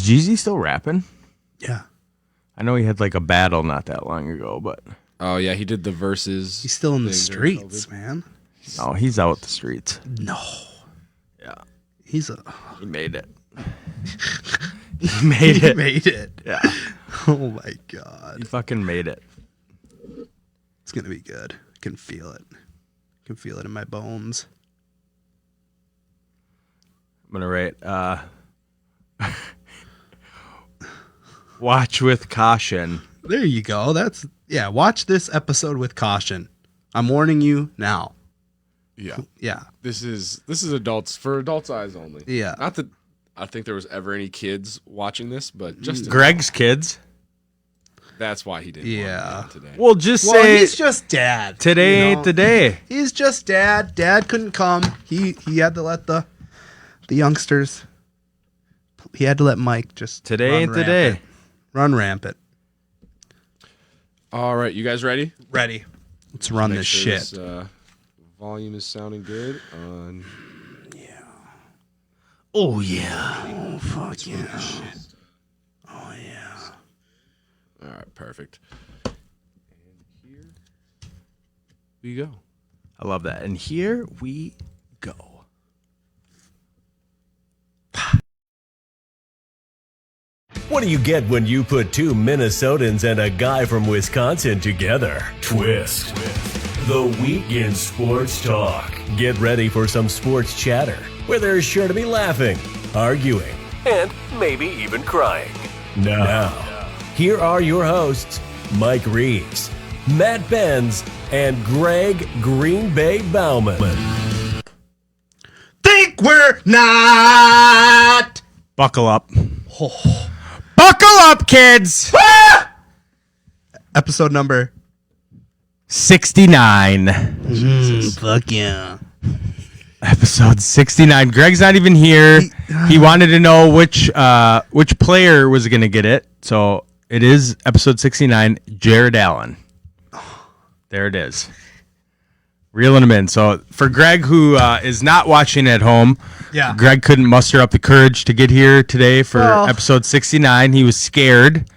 Jeezy still rapping? Yeah. I know he had like a battle not that long ago, but Oh yeah, he did the verses. He's still in the thing during streets, COVID. man. no, he's out the streets. No. Yeah, He made it. He made it. made it. Yeah, Oh my God. he fucking made it. It's going to be good. I can feel it. I can feel it in my bones. I'm gonna rate. Watch with caution. There you go. Watch this episode with caution. I'm warning you now. Yeah, Yeah. this is adults for adults' eyes only. Yeah. Not that I think there was ever any kids watching this, but just Greg's kids. that's why he didn't. Yeah. Want to be on today. Well, just Well, say he's just dad. today you ain't know? the day. He's just dad. Dad couldn't come. He had to let the youngsters. He had to let Mike just Today run ain't the rampant. day. Run rampant. All right, you guys ready? Ready. Let's run Make this sure shit. This, volume is sounding good on. Oh yeah. Oh fuck yeah. Oh yeah. All right, perfect. And here we go. I love that. And here we go. What do you get when you put two Minnesotans and a guy from Wisconsin together? Twist. The Week in Sports Talk. Get ready for some sports chatter where there's sure to be laughing, arguing, and maybe even crying. Now, here are your hosts, Mike Reeves, Matt Benz, and Greg Green Bay Bauman. Think we're not. Buckle up. Buckle up, kids. Episode number 69. fuck yeah. Episode 69. Greg's not even here. He wanted to know which player was going to get it. So it is episode 69, Jared Allen. There it is. Reeling him in. So for Greg, who is not watching at home, Yeah. Greg couldn't muster up the courage to get here today for Well- episode 69. He was scared.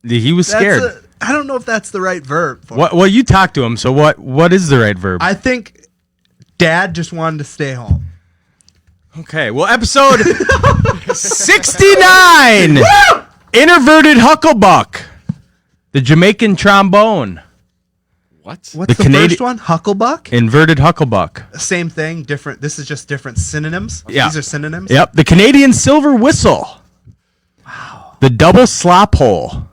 He was scared. I don't know if that's the right verb. For Well, you talked to him. So what is the right verb? I think Dad just wanted to stay home. Okay, well, episode 69, Introverted Hucklebuck, the Jamaican trombone, What? What's the Canadi- first one? Hucklebuck? Inverted Hucklebuck. Same thing, different. This is just different synonyms. Yeah. These are synonyms. Yep, the Canadian silver whistle. Wow. The double slop hole.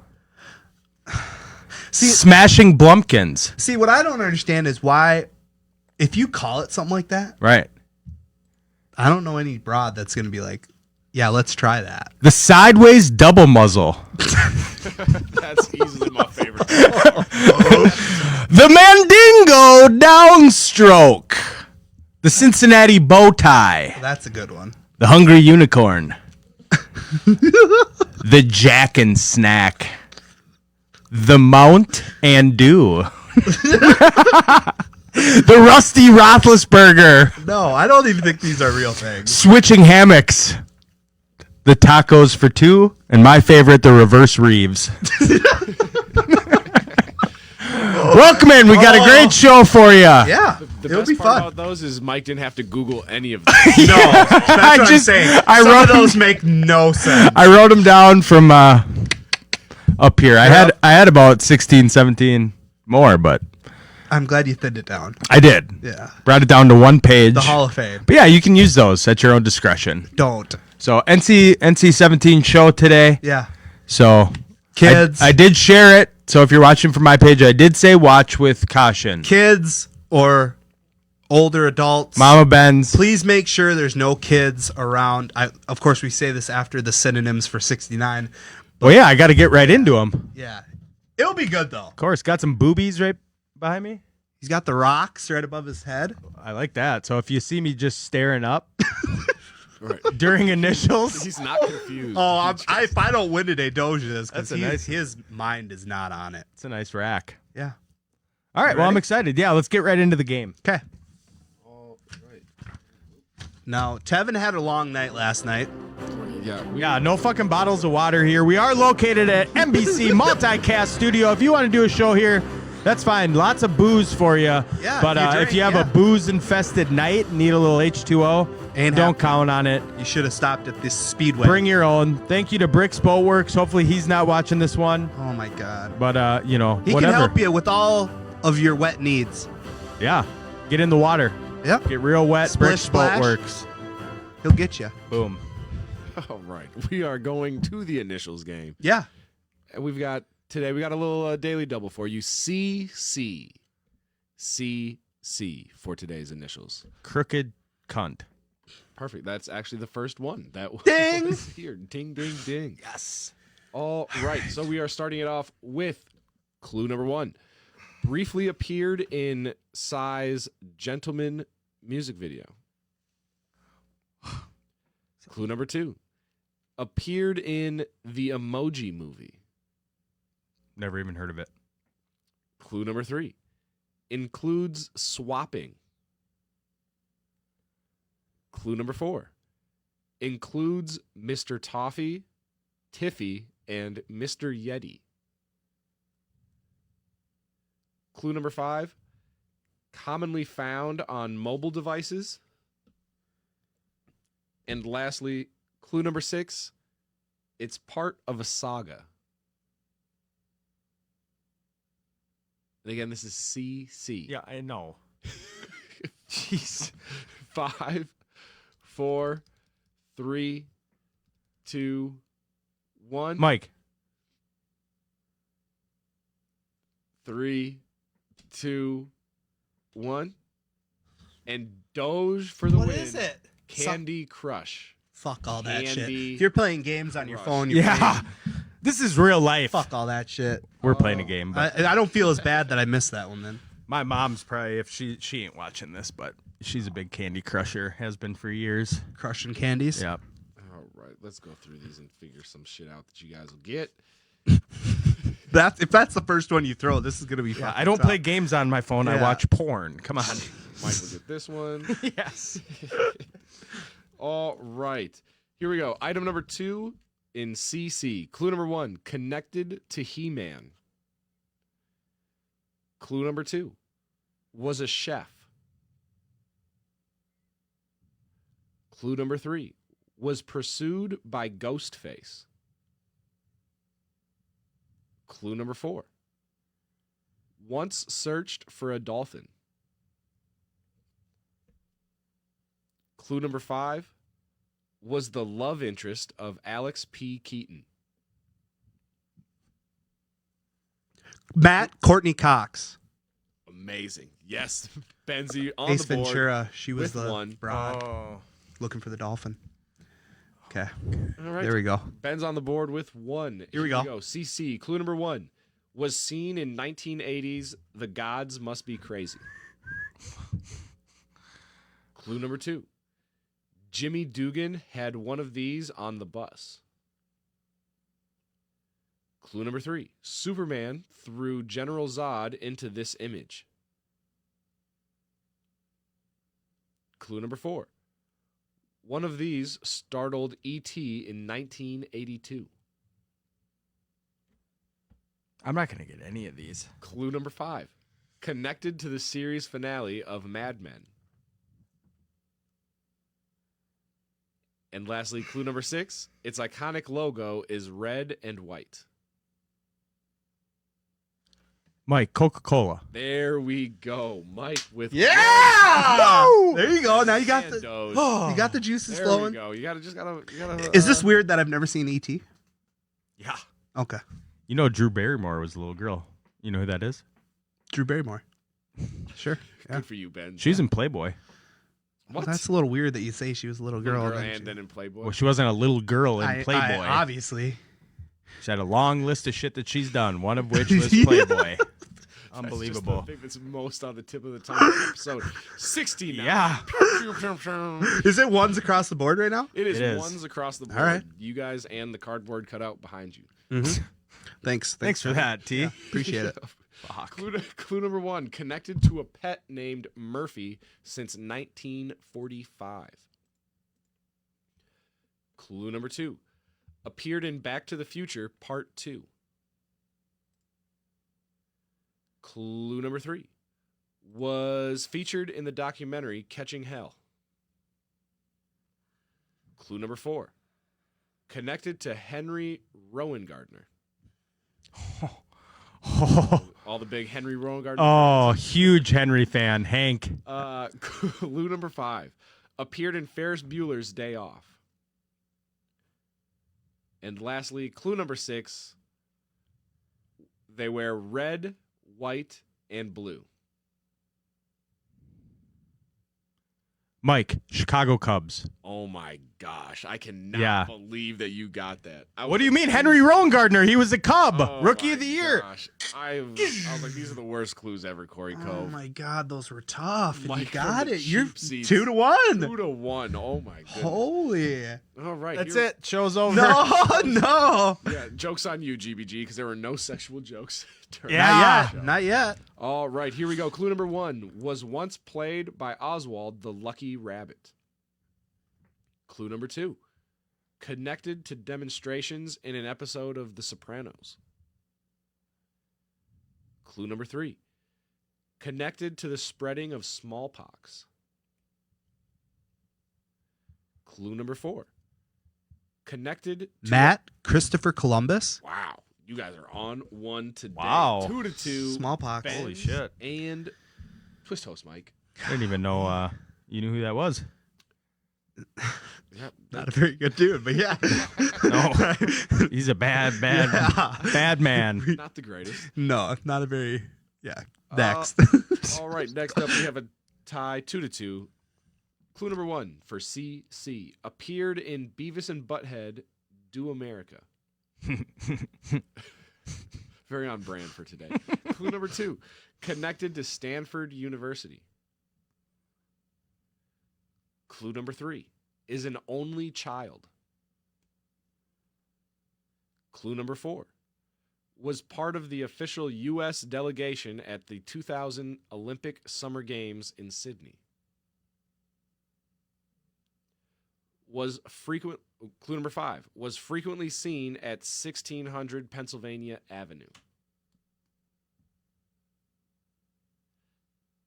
Smashing Blumpkins. See, what I don't understand is why, if you call it something like that, Right. I don't know any broad that's going to be like, yeah, let's try that. The sideways double muzzle. That's easily my favorite. The Mandingo downstroke. The Cincinnati bow tie. That's a good one. The Hungry Unicorn. The Jack and Snack. The Mount and Dew. The Rusty Roethlisberger. No, I don't even think these are real things. Switching hammocks. The tacos for two. And my favorite, the reverse Reeves. Welcome in. We got a great show for you. Yeah, The it'll best be part fun. about those is Mike didn't have to Google any of them. No, that's what I'm saying. I Some wrote of those make no sense. I wrote them down from up here. I had about 16, 17 more, but I'm glad you thinned it down. I did. Yeah. Brought it down to one page. The Hall of Fame. But yeah, you can use those at your own discretion. Don't. So NC 17 show today. Yeah. So Kids. I did share it. So if you're watching from my page, I did say watch with caution. Kids or older adults. Mama Ben's. Please make sure there's no kids around. Of course, we say this after the synonyms for 69. Well, yeah, I got to get right into them. Yeah. It'll be good, though. Of course, got some boobies right behind me. He's got the rocks right above his head. I like that. So if you see me just staring up Right. during initials, He's not confused. Oh, if I don't win today, Doge is, because That's a nice- his mind is not on it. it's a nice rack. Yeah. All right, well, I'm ready? excited. Yeah, let's get right into the game. Okay. All right. No, Tevin had a long night last night. Yeah, no fucking bottles of water here. We are located at NBC Multicast Studio. If you want to do a show here, that's fine. Lots of booze for you. Yeah, But if you have a booze-infested night, need a little H2O, don't count on it. You should have stopped at this Speedway. Bring your own. Thank you to Bricks Boatworks. Hopefully he's not watching this one. Oh, my God. But, He whatever. can help you with all of your wet needs. Yeah. Get in the water. Yep. Get real wet. Splish Bricks splash. Boatworks. He'll get you. Boom. All right. We are going to the initials game. Yeah. And we got a little daily double for you. CC for today's initials. Crooked cunt. Perfect. That's actually the first one. That Ding! was here. Ding, ding, ding. Yes. All right. So we are starting it off with clue number 1. Briefly appeared in Psy's Gentleman music video. Clue number 2. Appeared in the Emoji Movie. Never even heard of it. Clue number 3. Includes swapping. Clue number 4. Includes Mr. Toffee, Tiffy, and Mr. Yeti. Clue number 5. Commonly found on mobile devices. And lastly, clue number 6. It's part of a saga. And again, this is CC. Yeah, I know. Jeez. 5, 4, 3, 2, 1. Mike. 3, 2, 1. And Doge for the What win. is it? Candy Crush. Fuck all that shit. Candy If you're playing games on your Crush. phone, you're Yeah. This is real life. playing, fuck all that shit. We're playing a game, but I don't feel as bad that I missed that one then. my mom's probably, if she ain't watching this, but she's a big Candy Crusher, has been for years. Crushing candies. Yeah. All right, let's go through these and figure some shit out that you guys will get. If that's the first one you throw, this is gonna be. Yeah, fucking I don't tough. play games on my phone. I Yeah. watch porn. Come on. Mike will get this one. Yes. All right. Here we go. Item number 2 in CC. Clue number 1, connected to He-Man. Clue number 2, was a chef. Clue number 3, was pursued by Ghostface. Clue number 4, once searched for a dolphin. Clue number 5, was the love interest of Alex P. Keaton. Matt Courtney Cox. Amazing. Yes. Benzie on Ace the board. Ventura. She was with the one. broad Oh. looking for the dolphin. Okay. All right. There we go. Ben's on the board with 1. Here we go. CC. Clue number 1. Was seen in 1980s The Gods Must Be Crazy. Clue number 2. Jimmy Dugan had one of these on the bus. Clue number 3. Superman threw General Zod into this image. Clue number 4. One of these startled E.T. in 1982. I'm not going to get any of these. Clue number 5. Connected to the series finale of Mad Men. And lastly, clue number 6. Its iconic logo is red and white. Mike, Coca-Cola. There we go. Mike with Yeah. There you go. Now you got the Doge. you got the juices There flowing. we go. You gotta. Is this weird that I've never seen E.T.? Yeah. Okay. You know Drew Barrymore was a little girl. You know who that is? Drew Barrymore. Sure. Yeah. Good for you, Ben? She's in Playboy. What? That's a little weird that you say she was a little girl. Little then and she- then in Playboy. Well, she wasn't a little girl in Playboy. obviously. She had a long list of shit that she's done, one of which was Playboy. Unbelievable. That's just the thing that's most on the tip of the tongue. Episode 69. Yeah. Is it ones across the board right now? It is It is. ones across the board. All right. You guys and the cardboard cutout behind you. Thanks. Thanks for that, T. Appreciate it. Clue number 1. Connected to a pet named Murphy since 1945. Clue number 2. Appeared in Back to the Future Part 2. Clue number 3. Was featured in the documentary Catching Hell. Clue number 4. Connected to Henry Rowan Gardner. All the big Henry Rowan Gardner. Oh, huge Henry fan, Hank. Clue number 5. Appeared in Ferris Bueller's Day Off. And lastly, clue number 6. They wear red, white, and blue. Mike, Chicago Cubs. Oh my gosh. I cannot Yeah. believe that you got that. What do you mean, Henry Rowan Gardner? He was a Cub, Oh Rookie my of the Year. Gosh. I was like, these are the worst clues ever, Corey Oh Cove. my God, those were tough. And you Mike got from the it. You're cheap seats. 2-1. 2-1. Oh my goodness. Holy. All right. That's here- it. Show's over. No. Yeah, joke's on you, GBG, because there were no sexual jokes. during Yeah. the show. Not yet. All right, here we go. Clue number 1 was once played by Oswald the Lucky Rabbit. Clue number 2, connected to demonstrations in an episode of The Sopranos. Clue number 3, connected to the spreading of smallpox. Clue number 4, connected to Matt Christopher Columbus. Wow, you guys are on one today. Wow. 2-2. Smallpox. Benz Holy shit. And Twist Host Mike. I didn't even know you knew who that was. Yep. Not a very good dude, but yeah. No. He's a bad man. Not the greatest. No, not a very. Yeah. Next. All right, next up we have a tie 2-2. Clue number 1 for CC. Appeared in Beavis and Butthead Do America. Very on brand for today. Clue number 2. Connected to Stanford University. Clue number 3. Is an only child. Clue number 4. Was part of the official U.S. delegation at the 2000 Olympic Summer Games in Sydney. Clue number 5. Was frequently seen at 1600 Pennsylvania Avenue.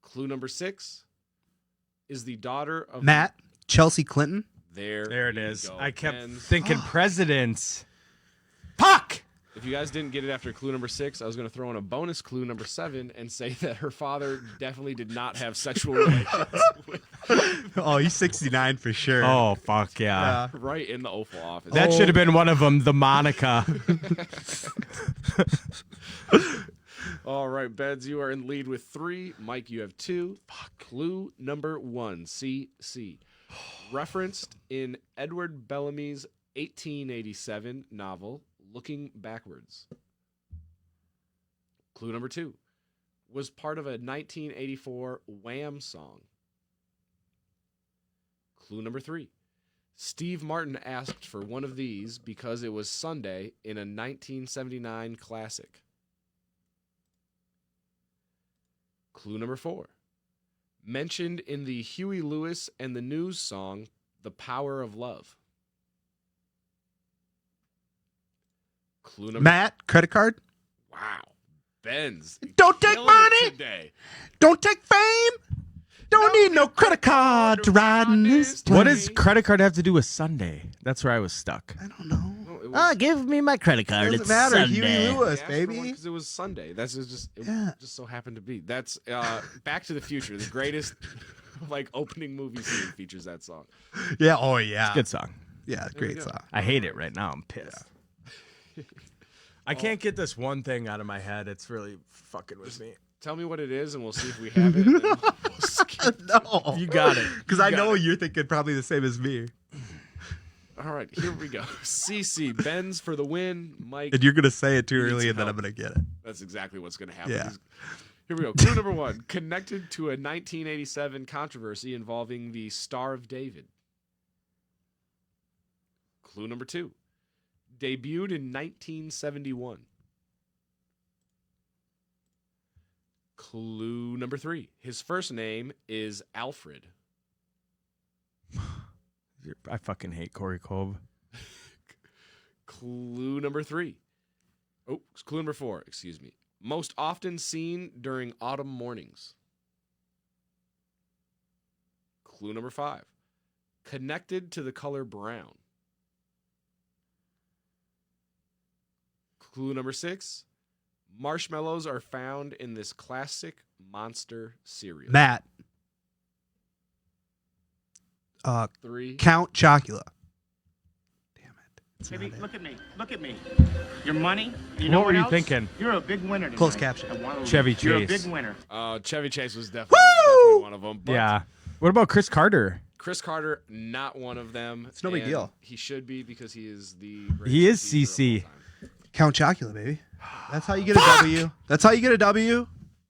Clue number 6. Is the daughter of Matt Chelsea Clinton. There it you is. go, I kept Benz. thinking presidents. Puck! If you guys didn't get it after clue number 6, I was going to throw in a bonus clue number 7 and say that her father definitely did not have sexual relations with Oh, he's 69 for sure. Oh, fuck yeah. right in the Oval Office. That should have been one of them, the Monica. All right, Beds, you are in lead with 3. Mike, you have 2. Clue number 1, CC. Referenced in Edward Bellamy's 1887 novel, Looking Backwards. Clue number 2. Was part of a 1984 Wham song. Clue number 3. Steve Martin asked for one of these because it was Sunday in a 1979 classic. Clue number 4. Mentioned in the Huey Lewis and the News song, The Power of Love. Clue number Matt, credit card. Wow. Benz. Don't take killing it money. today. Don't take fame. Don't need no credit card to ride in this plane. What does credit card have to do with Sunday? That's where I was stuck. I don't know. No, it was, give me my credit card. Doesn't It's matter. Sunday. Huey Lewis, asked for one baby. 'cause it was Sunday. That's just it Yeah. just so happened to be. That's Back to the Future, the greatest like opening movie scene features that song. Yeah. Oh, yeah. Good song. Yeah. we Great go. song. I hate it right now. I'm pissed. I can't get this one thing out of my head. It's really fucking with me. Tell me what it is, and we'll see if we have it. And then we'll skip. No. You got it. Because I know you're thinking probably the same as me. All right, here we go. CC Benz for the win. Mike, And you're going to say it too You need early, some and then I'm help. going to get it. that's exactly what's going to happen. Yeah. Here we go. Clue number 1. Connected to a 1987 controversy involving the Star of David. Clue number 2. Debuted in 1971. Clue number 3. His first name is Alfred. I fucking hate Corey Cove. Clue number 3. Oh, clue number 4, excuse me. Most often seen during autumn mornings. Clue number 5. Connected to the color brown. Clue number 6. Marshmallows are found in this classic monster cereal. Matt. 3. Count Chocula. Damn it. It's Baby, not it. look at me. Look at me. Your money. You What know were what you else? thinking? You're a big winner. Closed tonight. caption. And one of Chevy You're a Chase. big winner. Chevy Chase was definitely one of them. But Yeah. What about Chris Carter? Chris Carter, not one of them. It's no big and deal. He should be because he is the He is greatest receiver CC. of all time. Count Chocula, baby. That's how you get a W. That's how you get a W.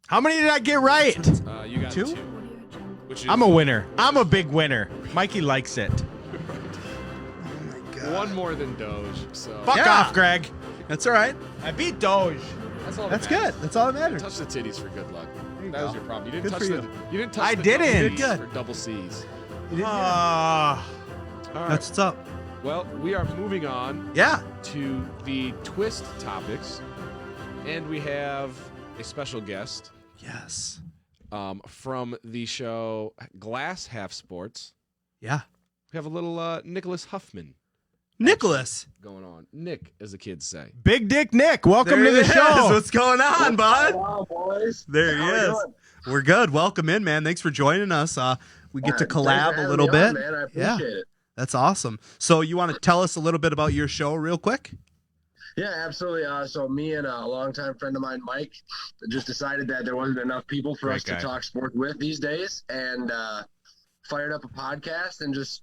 How many did I get right? You got 2? 2. Which is I'm a winner. I'm a big winner. Mikey likes it. one more than Doge. So Fuck Yeah. off, Greg. That's all right. I beat Doge. that's all. That's that matters. good. That's all that matters. Touch the titties for good luck. you That was go. your problem. You didn't Good touch for the. you. You didn't touch. I the didn't. double You did Cs good. For double C's. Ah. All right. That's what's up. Well, we are moving on Yeah. to the twist topics, and we have a special guest Yes. from the show Glass Half Sports. Yeah. We have a little Nicholas Huffman Nicholas. going on. Nick, as the kids say. Big Dick Nick, welcome There to the he is. show. What's going on, bud? Wow, boys. There he How we is. doing? We're good. Welcome in, man. Thanks for joining us. We get to Thanks for collab a having little me bit. on, man. I Yeah. appreciate it. That's awesome. So you want to tell us a little bit about your show real quick? Yeah, absolutely. So me and a longtime friend of mine, Mike, just decided that there wasn't enough people for Great us guy. to talk sports with these days, and fired up a podcast and just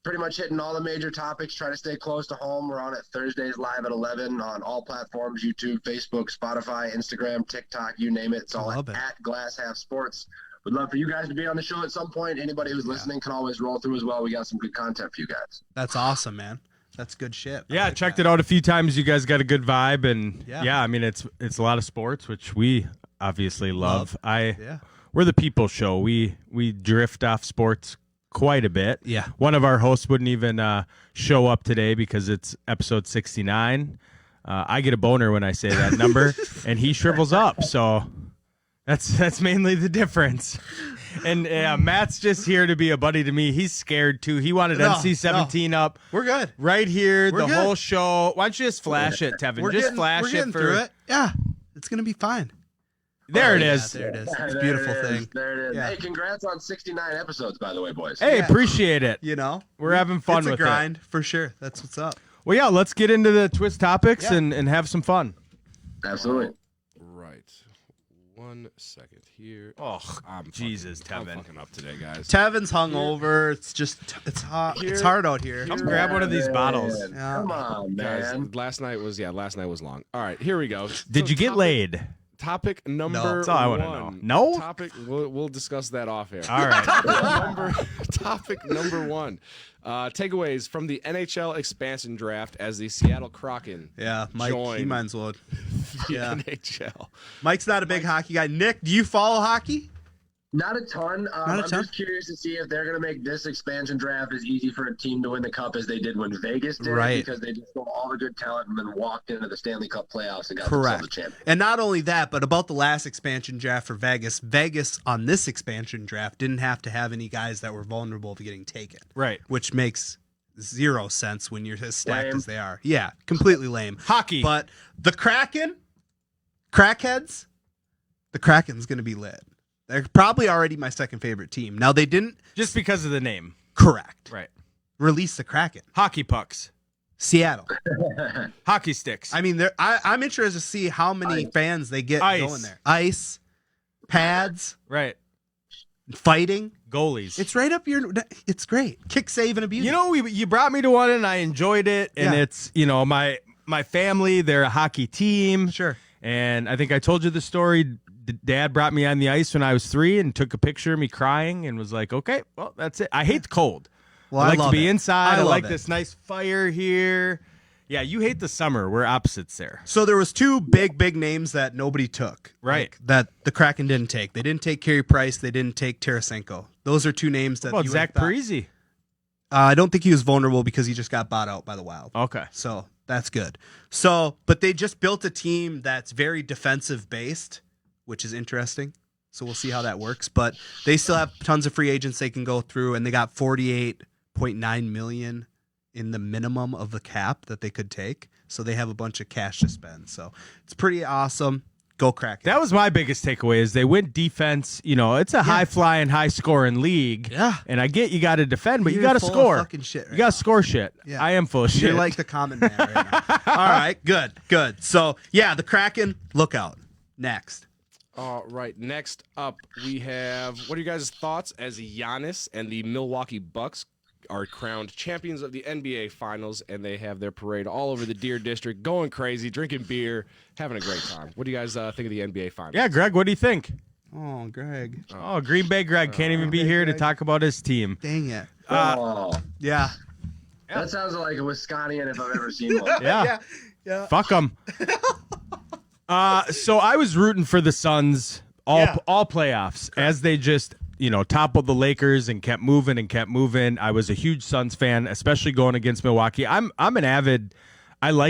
pretty much hitting all the major topics. Try to stay close to home. We're on it Thursdays live at 11 on all platforms: YouTube, Facebook, Spotify, Instagram, TikTok, you name it. It's all love it. at Glass Half Sports. Would love for you guys to be on the show at some point. Anybody who's listening can always roll through as well. We got some good content for you guys. That's awesome, man. That's good shit. Yeah, I checked it out a few times. You guys got a good vibe, and Yeah. yeah, I mean it's a lot of sports, which we obviously love. Yeah. We're the people show. We drift off sports quite a bit. Yeah. One of our hosts wouldn't even show up today because it's episode 69. I get a boner when I say that number, and he shrivels up. So that's mainly the difference. And Matt's just here to be a buddy to me. He's scared too. He wanted No, NC-17 up We're good. right here, We're the good. whole show. Why don't you just flash it, Tevin? We're Just getting, flash we're it getting for through it. Yeah. It's going to be fine. There it Yeah, is. there it is. It's a There beautiful it is. thing. There it is. Yeah. Hey, congrats on 69 episodes, by the way, boys. Hey, Yeah. appreciate it. You know? We're having fun it's with a grind for sure. That's what's up. it. Well, yeah, let's get into the twist topics Yeah. and have some fun. Absolutely. Right. 1 second here. Oh, I'm Jesus, I'm Tevin. fucking up today, guys. Tevin's hungover. It's just, it's hot. Here- It's hard out here. Come grab one of these Man, bottles. Yeah. Come on, Guys, man. last night was long. All right, here we go. Did So you get topic- laid? Topic number That's all I wanna one. know. No? Topic. We'll discuss that off air. All right. Topic number one. Takeaways from the NHL expansion draft as the Seattle Kraken Yeah, Mike, he join might as well. the Yeah. NHL. Mike's not a big hockey guy. Nick, do you follow hockey? Not a ton. Not a I'm ton? just curious to see if they're going to make this expansion draft as easy for a team to win the cup as they did when Vegas did, Right. because they just stole all the good talent and then walked into the Stanley Cup playoffs and got Correct. themselves a champion. And not only that, but about the last expansion draft for Vegas, Vegas on this expansion draft didn't have to have any guys that were vulnerable to getting taken, Right. which makes zero sense when you're as stacked Lame. as they are. Yeah, completely lame. Hockey. But the Kraken, crackheads, the Kraken's going to be lit. They're probably already my second favorite team. Now, they didn't, Just because of the name. correct, Right. release the Kraken. Hockey pucks. Seattle. Hockey sticks. I mean, I'm interested to see how many fans they get Ice. going there. Ice, pads, right. fighting. Goalies. It's right up your. It's great. Kick, save, and abuse. You know, you brought me to one and I enjoyed it. And Yeah. it's, my family, they're a hockey team. Sure. And I think I told you the story. Dad brought me on the ice when I was 3 and took a picture of me crying and was like, okay, well, that's it. I hate the cold. Well, I like love to be it. inside. I love like it. this nice fire here. Yeah, you hate the summer. We're opposites there. So there was two big names that nobody took. Right. like, that the Kraken didn't take. They didn't take Carey Price. They didn't take Tarasenko. Those are two names that. What about you Zach would've thought- Parise? I don't think he was vulnerable because he just got bought out by the Wild. Okay. So That's good. So, but they just built a team that's very defensive based, which is interesting. So we'll see how that works. But they still have tons of free agents they can go through, and they got $48.9 million in the minimum of the cap that they could take. So they have a bunch of cash to spend. So it's pretty awesome. Go Kraken. That was my biggest takeaway is they went defense. You know, it's a high-flying, high-scoring league. Yeah. And I get you got to defend, but you You're got to full of score. fucking shit right You got to score shit. Yeah. I am full of shit. You're like the common man right now. All right, good. So, yeah, the Kraken, look out. Next. All right, next up we have, what are you guys' thoughts as Giannis and the Milwaukee Bucks are crowned champions of the NBA Finals, and they have their parade all over the Deer District, going crazy, drinking beer, having a great time. What do you guys think of the NBA Finals? Yeah, Greg, what do you think? Oh, Greg. Oh, Green Bay Greg can't even be here to talk about his team. Dang it. Yeah. That sounds like a Wisconsin if I've ever seen one. Yeah. Yeah. Fuck them. So I was rooting for the Suns all playoffs as they just, toppled the Lakers and kept moving. I was a huge Suns fan, especially going against Milwaukee. I like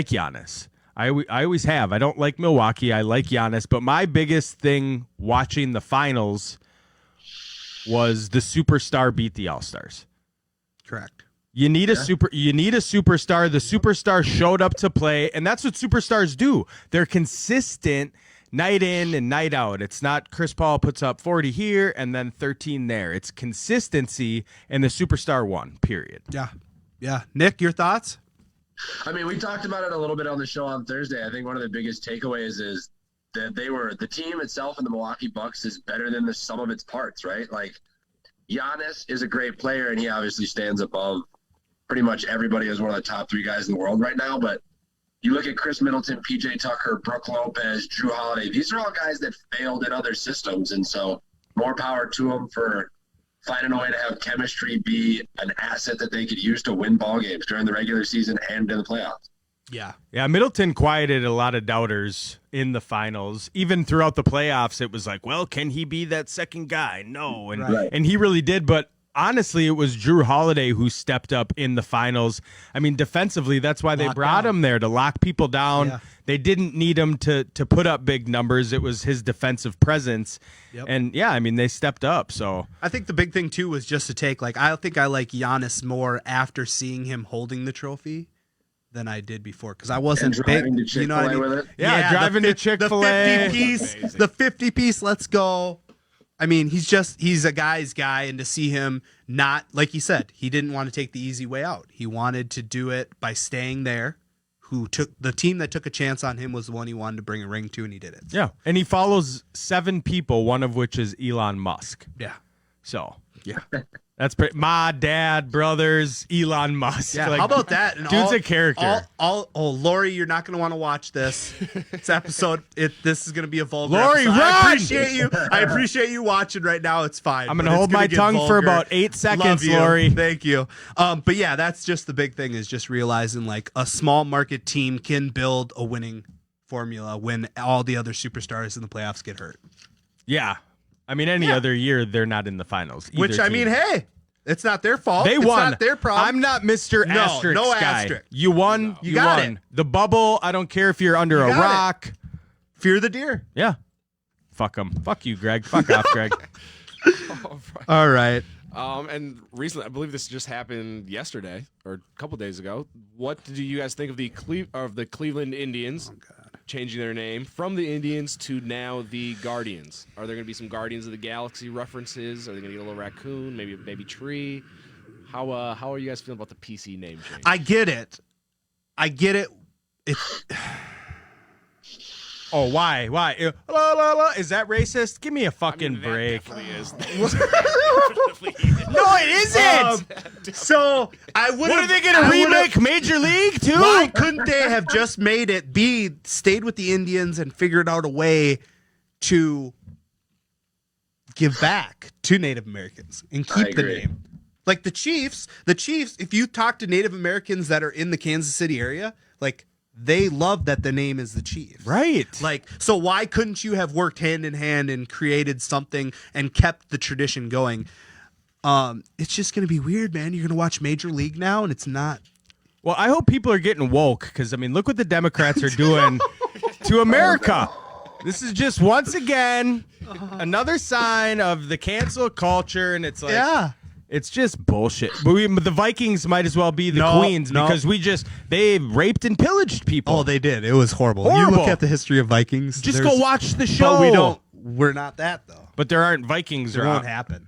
Giannis. I always have. I don't like Milwaukee. I like Giannis, but my biggest thing watching the finals was the superstar beat the All-Stars. Correct. You need a superstar. The superstar showed up to play, and that's what superstars do. They're consistent night in and night out. It's not Chris Paul puts up 40 here and then 13 there. It's consistency, and the superstar won, period. Yeah. Yeah. Nick, your thoughts? I mean, we talked about it a little bit on the show on Thursday. I think one of the biggest takeaways is that the team itself in the Milwaukee Bucks is better than the sum of its parts, right? Like, Giannis is a great player, and he obviously stands above pretty much everybody as one of the top 3 guys in the world right now. But you look at Chris Middleton, PJ Tucker, Brook Lopez, Drew Holiday. These are all guys that failed in other systems. And so more power to them for finding a way to have chemistry be an asset that they could use to win ball games during the regular season and in the playoffs. Yeah. Yeah, Middleton quieted a lot of doubters in the finals. Even throughout the playoffs, it was like, well, can he be that second guy? No. And he really did. But honestly, it was Drew Holiday who stepped up in the finals. I mean, defensively, that's why they brought him there, to lock people down. Yeah. They didn't need him to put up big numbers. It was his defensive presence. Yep. And, yeah, I mean, they stepped up. So I think the big thing, too, was just to take, I think I like Giannis more after seeing him holding the trophy than I did before, because I wasn't And driving big. to You know what I Chick-fil-A mean? with it? Yeah, driving to Chick-fil-A. The 50 piece, let's go. I mean, he's a guy's guy, and to see him not, like he said, he didn't want to take the easy way out. He wanted to do it by staying there. The team that took a chance on him was the one he wanted to bring a ring to, and he did it. yeah, and he follows 7 people, one of which is Elon Musk. Yeah. So Yeah. that's pretty. My dad, brothers, Elon Musk. Yeah, Like, how about that? And dude's a character. Lori, you're not going to want to watch this. This episode, this is going to be a vulgar Lori, episode. run! I appreciate you watching right now. It's fine. I'm but gonna it's hold my get tongue for vulgar. about 8 seconds, Love you. Lori. Thank you. But yeah, that's just the big thing, is just realizing like a small market team can build a winning formula when all the other superstars in the playoffs get hurt. Yeah. I mean, any other year, they're not in the finals. Which, either I mean, team. hey, it's not their fault. They it's won. not their problem. I'm not Mr. No, Asterisk no guy. asterisk. You won. You got won. it. The bubble, I don't care if you're under You a got it. rock. Fear the deer. Yeah. Fuck them. Fuck you, Greg. Fuck off, Greg. All right. And recently, I believe this just happened yesterday or a couple days ago. What do you guys think of the Cleveland Indians changing their name from the Indians to now the Guardians? Are there going to be some Guardians of the Galaxy references? Are they going to get a little raccoon, maybe a baby tree? How are you guys feeling about the PC name change? I get it. Oh, why? Why? La, la, la. Is that racist? Give me a fucking break. That definitely is. No, it isn't. So I would. What are they going to remake Major League too? Why couldn't they have just made it stayed with the Indians and figured out a way to give back to Native Americans and I keep the agree. name? Like the Chiefs, if you talk to Native Americans that are in the Kansas City area, like they love that the name is the Chiefs. Right. Like, so why couldn't you have worked hand in hand and created something and kept the tradition going? It's just going to be weird, man. You're going to watch Major League now, and it's not Well, I hope people are getting woke because, I mean, look what the Democrats are doing to America. This is just, once again, another sign of the cancel culture, and it's like, it's just bullshit. But the Vikings might as well be the Queens because they raped and pillaged people. Oh, they did. It was horrible. You Horrible. look at the history of Vikings. Just there's- go watch the show. We're not that, though. But there aren't Vikings It around. won't happen.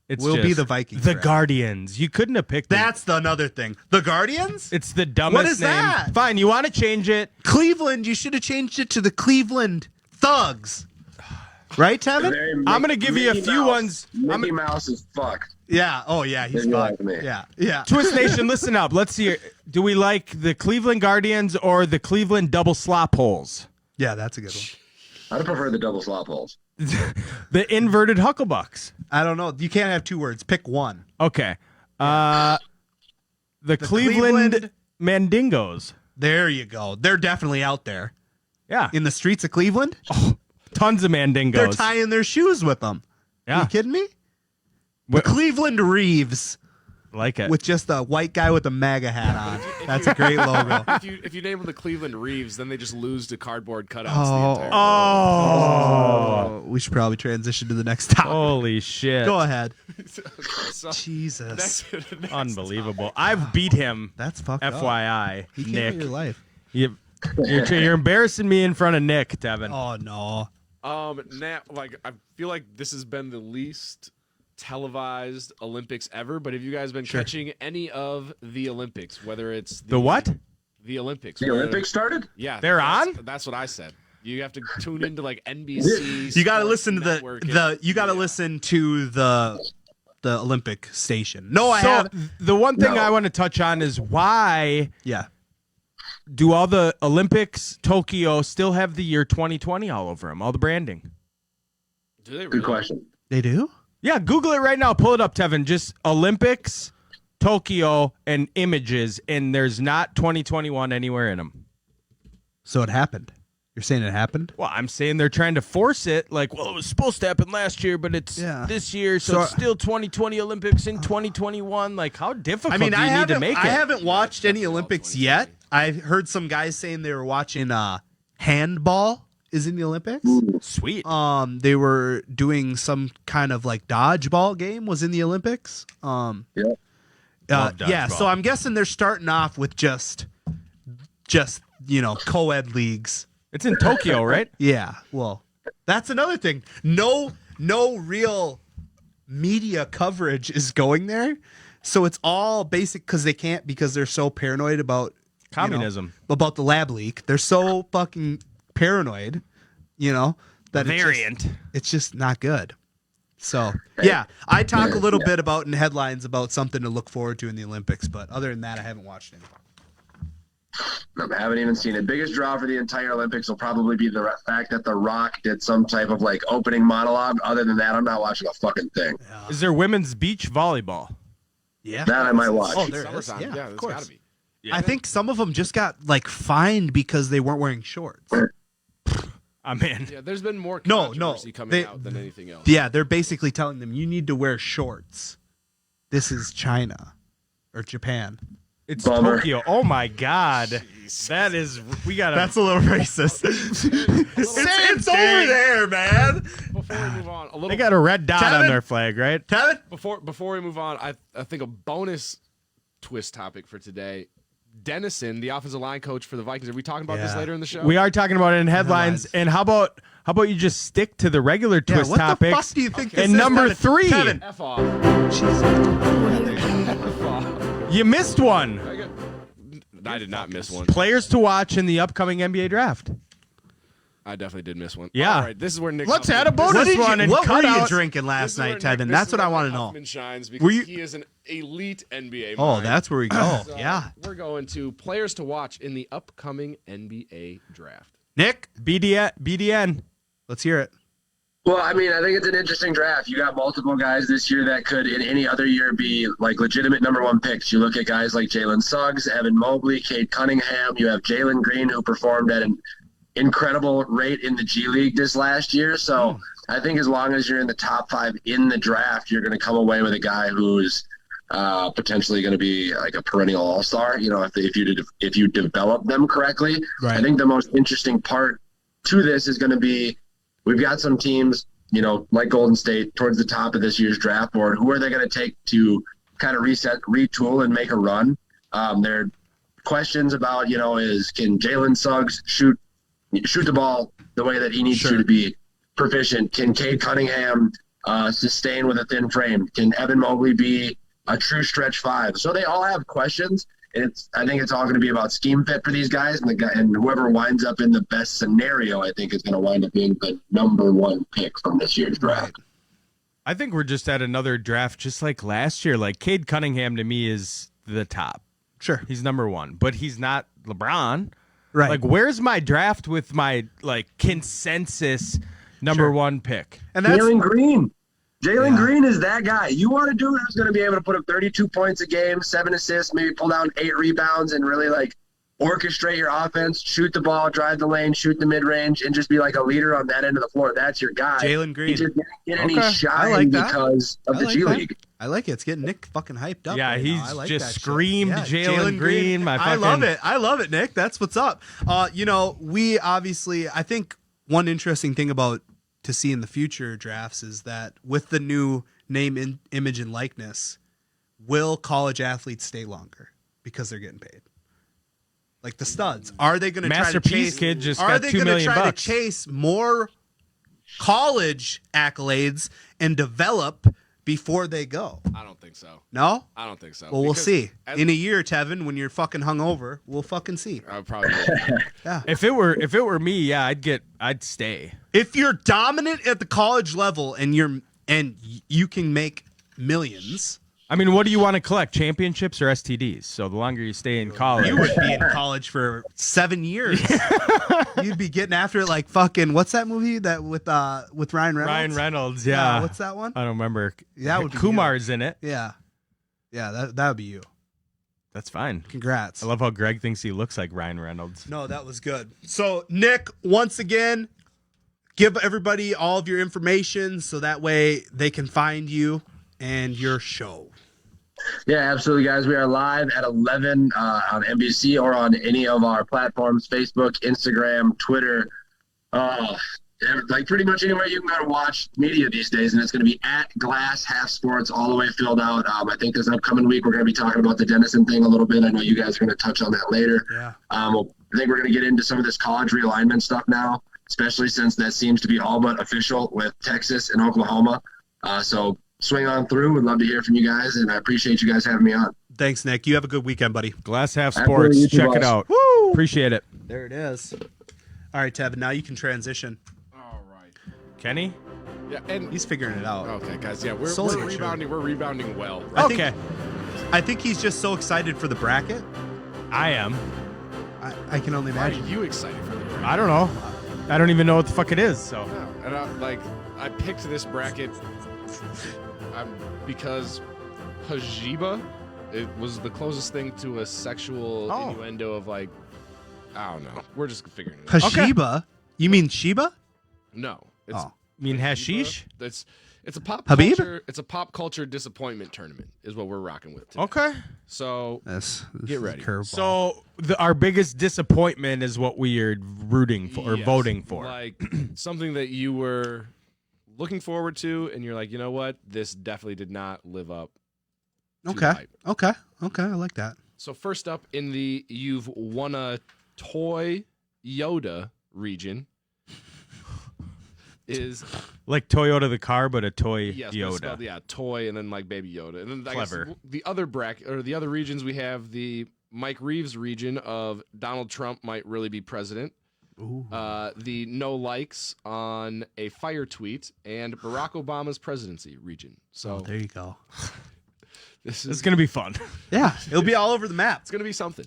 It's We'll be just the Vikings. The rep. Guardians. You couldn't have picked them. That's another thing. The Guardians? It's the dumbest What is name. that? Fine, you want to change it? Cleveland. You should have changed it to the Cleveland Thugs. Right, Tevin? I'm gonna give you a Mickey few Mouse. ones. Mickey Mouse is fuck. Yeah. Oh, yeah. He's Maybe fucked. like me. Yeah. Twist Nation, listen up. Let's see. Do we like the Cleveland Guardians or the Cleveland Double Slop Holes? Yeah, that's a good one. I'd prefer the double slop holes. The inverted Hucklebucks. I don't know. You can't have two words. Pick one. Okay. The Cleveland, Cleveland- Mandingos. There you go. They're definitely out there Yeah. in the streets of Cleveland. Tons of Mandingos. They're tying their shoes with them. Yeah. You kidding me? The Wh- Cleveland Reeves like it. with just a white guy with a MAGA hat on. That's a great logo. If you name them the Cleveland Reeves, then they just lose to cardboard cutouts Oh. the entire Oh. We should probably transition to the next topic. Holy shit. Go ahead. So, Jesus. next Unbelievable. I've beat him. That's fucked up. FYI. He came Nick. in your life. You're embarrassing me in front of Nick, Tevin. Oh, no. Now, like, I feel like this has been the least televised Olympics ever. But have you guys been catching any of the Olympics? Whether it's The what? The Olympics. The Olympics started? Yeah, They're that's- on? That's what I said. You have to tune into like NBC. You got to Sports listen to Network, you got to listen to the Olympic station. No, I So have. the one thing No. I want to touch on is why Yeah. do all the Olympics, Tokyo, still have the year 2020 all over them, all the branding? Do they really? Good question. They do? Yeah, Google it right now. Pull it up, Tevin. Just Olympics, Tokyo, and images, and there's not 2021 anywhere in them. So it happened. You're saying it happened? Well, I'm saying they're trying to force it. Like, well, it was supposed to happen last year, but it's Yeah. this year, so, So- it's still 2020 Olympics in 2021. Like, how difficult I mean, do you need to make it? I haven't watched any Olympics yet. I heard some guys saying they were watching handball is in the Olympics. Sweet. They were doing some kind of like dodgeball game was in the Olympics. Yeah. Love Yeah, dodgeball. so I'm guessing they're starting off with just co-ed leagues. It's in Tokyo, right? Yeah, well, that's another thing. No real media coverage is going there, so it's all basic because they're so paranoid about Communism. about the lab leak. They're so fucking paranoid, that Variant. it's just not good. So yeah, I talk a little bit about in headlines about something to look forward to in the Olympics, but other than that, I haven't watched any. I haven't even seen it. Biggest draw for the entire Olympics will probably be the fact that The Rock did some type of like opening monologue. Other than that, I'm not watching a fucking thing. Is there women's beach volleyball? Yeah, That I might watch. Oh, there it is. Summertime. Yeah, There's of course. gotta be. I think some of them just got like fined because they weren't wearing shorts. I'm in. Yeah, there's been more No, controversy coming they- out than anything else. Yeah, they're basically telling them you need to wear shorts. This is China or Japan. It's Bummer. Tokyo. Oh my God. That is, we gotta. That's a little racist. it's over there, man. Before we move on, a little. They got a red dot on Tevin? their flag, right? Tevin? Before we move on, I think a bonus twist topic for today. Dennison, the offensive line coach for the Vikings. Are we talking about this Yeah. later in the show? We are talking about it in headlines. Headlines. And how about you just stick to the regular Yeah, twist what topics? the fuck do you think this And is? number Tevin? 3, Tevin. F off. you missed one. I did not miss one. Players to watch in the upcoming NBA draft. I definitely did miss one. Yeah. All right, this is where Nick. Let's Huffman- add a bonus What, did one you, and what cut were you out. drinking this last is where night, Nick- Tevin? this That's is what I where want to Nick know. Huffman shines Were because you- he is an elite NBA. Oh, mind. that's where we go. So, Yeah. We're going to players to watch in the upcoming NBA draft. Nick, BDN. let's hear it. Well, I mean, I think it's an interesting draft. You got multiple guys this year that could, in any other year, be like legitimate number one picks. You look at guys like Jalen Suggs, Evan Mobley, Cade Cunningham. You have Jalen Green, who performed at an incredible rate in the G League this last year. So I think as long as you're in the top 5 in the draft, you're going to come away with a guy who's potentially going to be like a perennial all-star. You know, if you develop them correctly. Right. I think the most interesting part to this is going to be we've got some teams, you know, like Golden State towards the top of this year's draft board. Who are they going to take to kind of reset, retool, and make a run? There are questions about, you know, can Jalen Suggs shoot the ball the way that he needs to be proficient? Can Cade Cunningham sustain with a thin frame? Can Evan Mobley be a true stretch five? So they all have questions. I think it's all going to be about scheme fit for these guys, and whoever winds up in the best scenario, I think, is going to wind up being the number one pick from this year's draft. I think we're just at another draft just like last year. Like Cade Cunningham to me is the top. Sure. He's number one, but he's not LeBron. Right. Like, where's my draft with my like consensus number one pick? And that's Jalen Green. Jalen Green is that guy. You want a dude who's going to be able to put up 32 points a game, 7 assists, maybe pull down 8 rebounds, and really like orchestrate your offense, shoot the ball, drive the lane, shoot the mid-range, and just be like a leader on that end of the floor. That's your guy. Jalen Green. He just didn't get any I shine like that. because of the G League. I like it. It's getting Nick fucking hyped up. Yeah, right he's now. I like just that shit. screamed Jalen Green. I love it. I love it, Nick. That's what's up. You know, we obviously, I think one interesting thing about to see in the future drafts is that with the new name, image, and likeness, will college athletes stay longer because they're getting paid? Like the studs, are they going to try to Masterpiece chase? kid just Are got they $2 gonna million try bucks. to chase more college accolades and develop before they go? I don't think so. No. I don't think so. Well, we'll Because see. as- In a year, Tevin, when you're fucking hungover, we'll fucking see. I probably Yeah. If it were me, yeah, I'd stay. If you're dominant at the college level and you can make millions, I mean, what do you want to collect? Championships or STDs? So the longer you stay in college, you would be in college for 7 years. You'd be getting after it like fucking. What's that movie that with Ryan Reynolds? Ryan Reynolds, yeah. What's that one? I don't remember. That would be Kumar's in it. Yeah. Yeah, that would be you. That's fine. Congrats. I love how Greg thinks he looks like Ryan Reynolds. No, that was good. So, Nick, once again, give everybody all of your information so that way they can find you and your show. Yeah, absolutely, guys. We are live at 11 on NBC or on any of our platforms, Facebook, Instagram, Twitter, like pretty much anywhere you can go to watch media these days. And it's going to be at Glass Half Sports, all the way filled out. I think this upcoming week we're going to be talking about the Denison thing a little bit. I know you guys are going to touch on that later. Yeah. I think we're going to get into some of this college realignment stuff now, especially since that seems to be all but official with Texas and Oklahoma. So swing on through. Would love to hear from you guys, and I appreciate you guys having me on. Thanks, Nick. You have a good weekend, buddy. Glass Half Absolutely, Sports. you too, Check it boss. out. Woo! Appreciate it. There it is. All right, Tevin, now you can transition. All right. Kenny? Yeah, and He's figuring it out. okay, guys. Yeah, we're Soul's we're good, rebounding. We're rebounding well. Okay. I think he's just so excited for the bracket. I am. I can only Why are imagine. you excited for the bracket? I don't know. I don't even know what the fuck it is. So No, and I picked this bracket because Hajiba, it was the closest thing to a sexual innuendo of like, I don't know. We're just figuring it out. Hashiba? You mean Sheba? No, it's Oh. you mean hashish? It's a pop Habib? culture. It's a pop culture disappointment tournament is what we're rocking with today. Okay. So This Get is a ready. curveball. So our biggest disappointment is what we are rooting for or yes, voting for. like something that you were looking forward to, and you're like, you know what, this definitely did not live up. to the Okay. hype. Okay. I like that. So first up in the you've won a toy Yoda region is Like Toyota the car, but a toy yes, but it's Yoda. spelled, yeah, toy and then like baby Yoda. And then I Clever. guess the other bracket or the other regions we have the Mike Reeves region of Donald Trump might really be president. Ooh. The no likes on a fire tweet and Barack Obama's presidency region. So There you go. this It's is gonna be fun. Yeah, it'll be all over the map. it's gonna be something.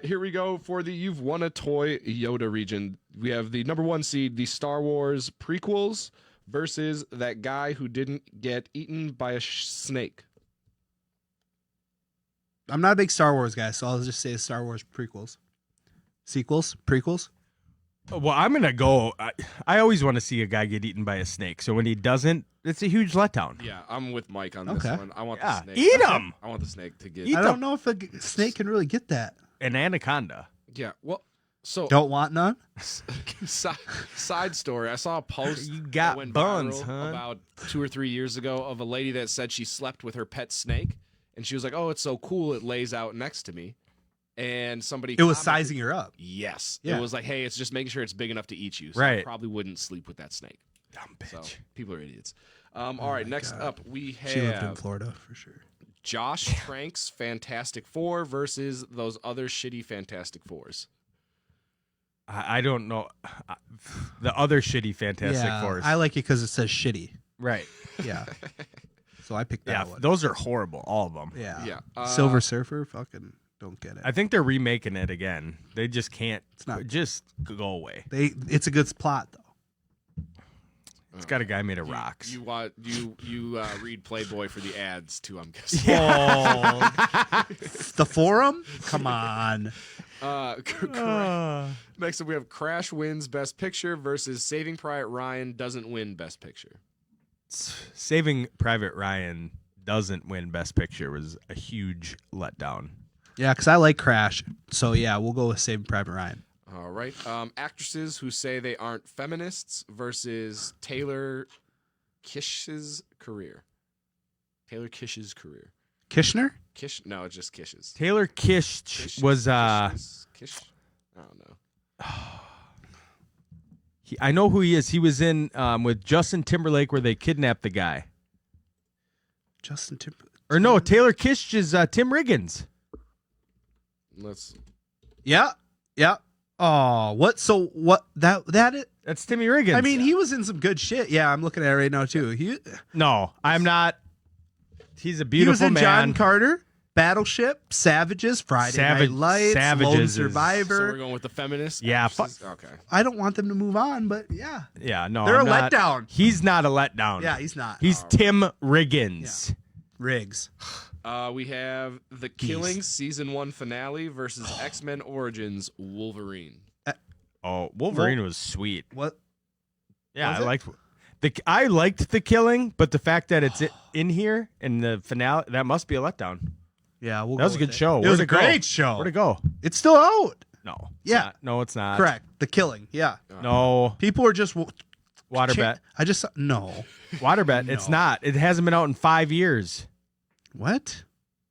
Here we go for the you've won a toy Yoda region. We have the number 1 seed, the Star Wars prequels versus that guy who didn't get eaten by a snake. I'm not a big Star Wars guy, so I'll just say Star Wars prequels. Sequels? Prequels? Well, I'm gonna go. I always want to see a guy get eaten by a snake. So when he doesn't, it's a huge letdown. Yeah, I'm with Mike on this Okay. one. I want Yeah, the snake. eat him. I want the snake to get. Eat I them. don't know if a snake can really get that. An anaconda. Yeah. Well, so Don't want none. side story. I saw a post You that got went buns, viral huh? about 2 or 3 years ago of a lady that said she slept with her pet snake, and she was like, "Oh, it's so cool. It lays out next to me." And somebody It was commented- sizing her up. Yes. Yeah. It was like, "Hey, it's just making sure it's big enough to eat you." So Right. I probably wouldn't sleep with that snake. Dumb So bitch. people are idiots. All right. Next God. up, we have She lived in Florida for sure. Josh Trank's Fantastic Four versus those other shitty Fantastic Fours. I don't know. The other shitty Fantastic Fours. I like it because it says shitty. right. Yeah. So I picked that Yeah, one. those are horrible. All of them. Yeah. Yeah. Silver Surfer, fucking don't get it. I think they're remaking it again. They just can't. It's not- Just go away. It's a good plot though. It's got a guy made of rocks. You read Playboy for the ads too, I'm guessing. The forum? Come on. Next up, we have Crash wins Best Picture versus Saving Private Ryan doesn't win Best Picture. Saving Private Ryan doesn't win Best Picture was a huge letdown. Yeah, because I like Crash. So yeah, we'll go with Saving Private Ryan. All right. Actresses who say they aren't feminists versus Taylor Kish's career. Taylor Kish's career. Kishner? Kish? No, it's just Kish's. Taylor Kish was Kish? I don't know. I know who he is. He was in with Justin Timberlake where they kidnapped the guy. Justin Timberlake. Or no, Taylor Kish is Tim Riggins. Let's. Yeah. Yeah. Oh, what? So what? That it? That's Timmy Riggins. I mean, he was in some good shit. Yeah, I'm looking at it right now too. No, I'm not. He's a He beautiful was in man. John Carter, Battleship, Savages, Friday Night Lights, Savages Lone is- So we're Survivor. going with the feminist. Yeah, actresses? Okay. I don't want them to move on, but yeah. Yeah, no, They're I'm a not. letdown. He's not a letdown. Yeah, he's not. He's Tim Riggins. Riggs. We have The Killing season 1 finale versus X-Men Origins Wolverine. Oh, Wolverine was sweet. What? Yeah, Was I it? liked the killing, but the fact that it's in here in the finale, that must be a letdown. Yeah, we'll That was go a good with show. It Where'd was a go? great show. Where'd it go? It's still out. No. Yeah. It's not. No, it's not. Correct. The Killing. Yeah. No. People are just Waterbet. I just no. Waterbet. It's No. not. It hasn't been out in 5 years. What?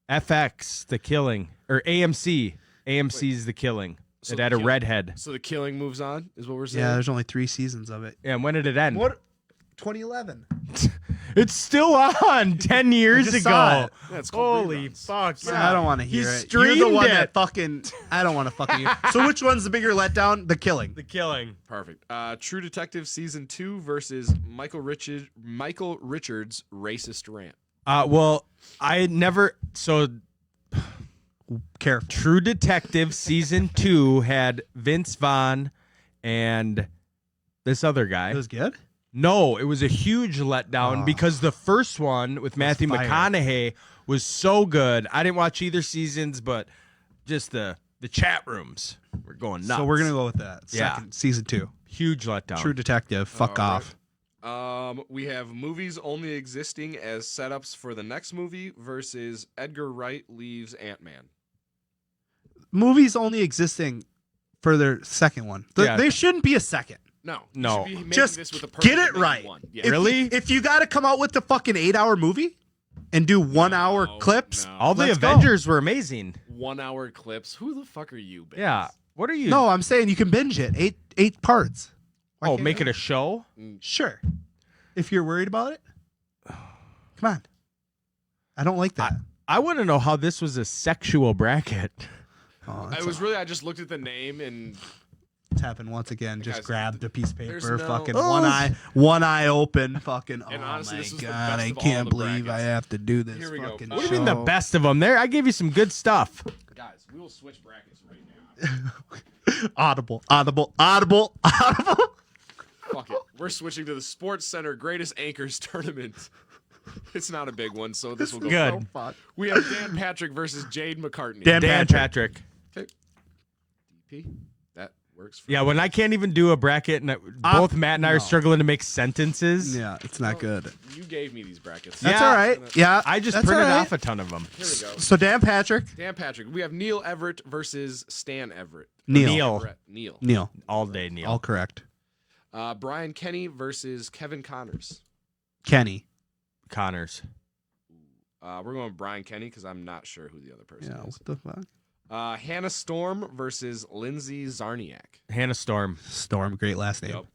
FX, The Killing. Or AMC. AMC's The Killing. So It The had a Killing- redhead. So The Killing moves on, is what we're saying? Yeah, there's only 3 seasons of it. And when did it end? What? 2011. It's still on 10 years just ago. saw it. Yeah, it's called Holy reruns. fuck. I don't want to He hear it. streamed You're the one it. that fucking. I don't want to fucking hear. So which one's the bigger letdown? The Killing. The Killing. Perfect. True Detective season 2 versus Michael Richards' racist rant. Well, I never. So Careful. True Detective season 2 had Vince Vaughn and this other guy. It was good. No, it was a huge letdown Oh. because the first one with Matthew fire. McConaughey was so good. I didn't watch either seasons, but just the chat rooms were going nuts. So we're gonna go with that. Yeah. Season 2. huge letdown. True Detective. Fuck All off. We have movies only existing as setups for the next movie versus Edgar Wright leaves Ant-Man. Movies only existing for their second one. Yeah. There shouldn't be a second. No. No. You should be making Just this with the purpose get of it making right. one. Yeah. If Really? If you got to come out with the fucking 8-hour movie and do 1 hour No, clips, no. All the Let's go. Avengers were amazing. 1 hour clips. Who the fuck are you, Ben? Yeah. What are you? no, I'm saying you can binge it. Eight parts. Why Oh, can't make you? it a show? Sure. If you're worried about it, come on. I don't like that. I want to know how this was a sexual bracket. Oh, I just looked at the name and it's happened once again. Just Guys, grabbed a piece of there's paper, no- fucking Oh. one eye open, fucking. And oh honestly, my this was the god, best I of all can't the believe I brackets. have to do this. Here we go. fucking What What do you mean the show. best of them? There, I gave you some good stuff. guys, we will switch brackets right now. Audible. Fuck it. We're switching to the Sports Center Greatest Anchors Tournament. It's not a big one, so this will go. Good. We have Dan Patrick versus Jade McCartney. Dan Dan Patrick. Patrick. DP. works. For Yeah, when I can't even do a bracket, and both Matt and I no. are struggling to make sentences. Yeah, it's not good. You gave me these brackets. That's Yeah. all right. Yeah, I just that's printed all right. off a ton of them. Here we go. So Dan Patrick, Dan Patrick. We have Neil Everett versus Stan Everett. Neil, Everett. Neil. Neil, All day, Neil. all correct. Brian Kenny versus Kevin Connors. Kenny. Connors. We're going with Brian Kenny because I'm not sure who the other person Yeah, is. what the fuck? Hannah Storm versus Lindsay Zarniak. Hannah Storm. Storm, great last name. Yep.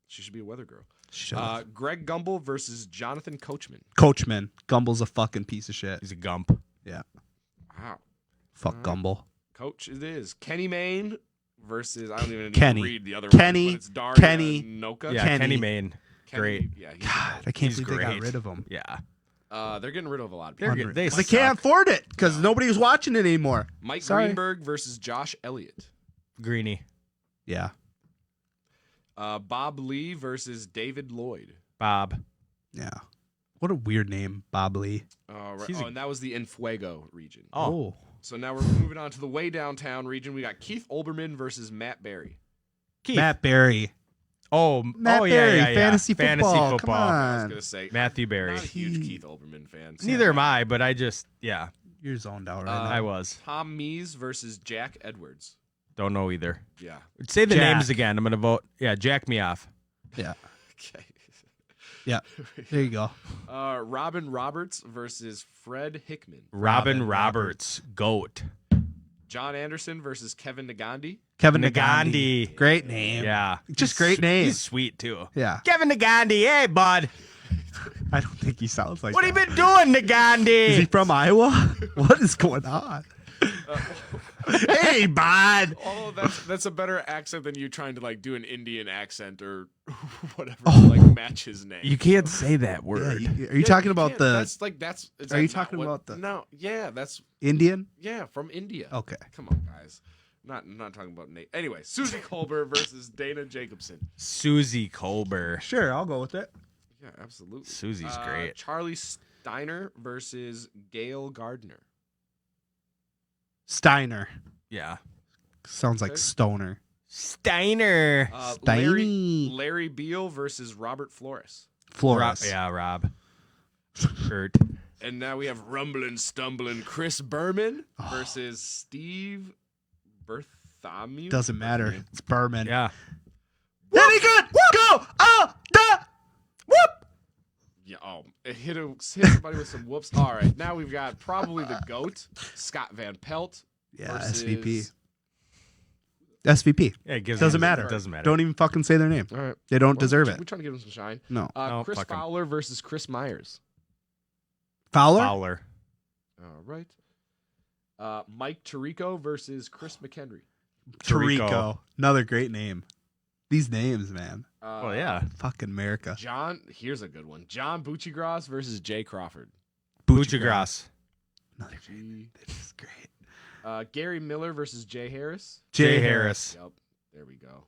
She should be a weather girl. Shut up. Greg Gumbel versus Jonathan Coachman. Coachman. Gumbel's a fucking piece of shit. He's a gump. Yeah. Wow. Fuck Gumbel. Coach, it is. Kenny Mayne versus, I don't even need Kenny. to read the other Kenny. one. But it's Daria Kenny. Noka. Yeah, Kenny. Kenny Mayne. Kenny, Great. Yeah. God, I can't He's believe they got great. rid of him. Yeah. They're getting rid of a lot of They're people. good. They They can't suck. afford it because nobody's watching it anymore. Mike Sorry. Greenberg versus Josh Elliott. Greeny. Yeah. Bob Lee versus David Lloyd. Bob. Yeah. What a weird name, Bob Lee. Right. He's a- And that was the Enfuego region. Oh. So now we're moving on to the way downtown region. We got Keith Olbermann versus Matt Berry. Keith. Matt Berry. Oh, Matt oh Berry, yeah, yeah, yeah. fantasy football. Come I was on. gonna say Matthew I'm Berry. not a huge Keith Olbermann fan. so- Neither am I, but I just, yeah, You're zoned out right now. I was. Tom Mees versus Jack Edwards. Don't know either. Yeah. Say the Jack. names again. I'm going to vote. Yeah, jack me off. Yeah. Okay. Yeah. There you go. Robin Roberts versus Fred Hickman. Robin Roberts. GOAT. John Anderson versus Kevin Nagandi. Kevin Nagandi. Nagandi. Great name. Yeah. Just He's great su- name. He's sweet, too. Yeah. Kevin Nagandi. Hey, bud. I don't think he sounds like What have that. you been doing, Nagandi? Is he from Iowa? What is going on? Hey, bud. Oh, that's a better accent than you trying to like do an Indian accent or whatever Oh. to like match his name. You can't say that Yeah, word. are you talking about can't. the That's like that's. Is Are that you not talking what- about the- No, yeah, that's Indian? from India. Okay. Come on, guys. I'm not talking about Nate. Anyway, Susie Colbert versus Dana Jacobson. Susie Colbert. Sure, I'll go with it. Yeah, absolutely. Susie's great. Charlie Steiner versus Gail Gardner. Steiner. Yeah. Sounds like Okay. Stoner. Steiner. Larry, Steiny. Larry Beal versus Robert Flores. Flores. Rob. Kurt. And now we have rumbling, stumbling Chris Berman versus Steve Bertholomew. Doesn't matter. It's Berman. Yeah. Very good. Go. Oh, duh. Whoop. Yeah, hit somebody with some whoops. All right, now we've got probably the GOAT, Scott Van Pelt. Yeah, versus- SVP. SVP. Yeah, it gives Doesn't it matter. Doesn't matter. Don't even fucking say their name. All right. They don't Well, deserve We're it. trying to give him some shine. No. No, Chris fuck 'em. Fowler versus Chris Myers. Fowler? Fowler. All right. Mike Tirico versus Chris McHenry. Tirico. Another great name. These names, man. Well, yeah. Fucking America. Here's a good one. John Buccigross versus Jay Crawford. Buccigross. Another great name. This is great. Gary Miller versus Jay Harris. Jay Harris. Yep. There we go.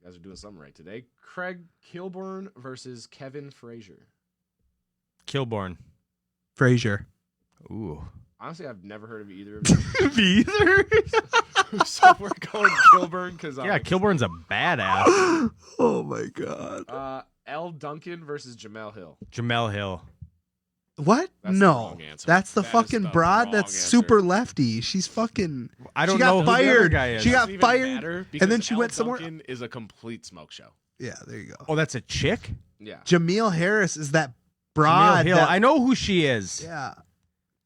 You guys are doing something right today. Craig Kilborn versus Kevin Frazier. Kilborn. Frazier. Ooh. Honestly, I've never heard of either of them. Me either. So we're going Kilburn because Yeah, Kilborn's a badass. Oh my god. L. Duncan versus Jamel Hill. Jamel Hill. What? That's the No. wrong answer. That's the That is fucking the broad wrong that's answer. super lefty. She's fucking I don't She got know who the other fired. guy is. She got Doesn't even fired, matter and because then she L. went somewhere- Duncan is a complete smoke show. Yeah, there you go. Oh, that's a chick? Yeah. Jameel Harris is that Jamel broad. Hill. that- I know who she is. Yeah.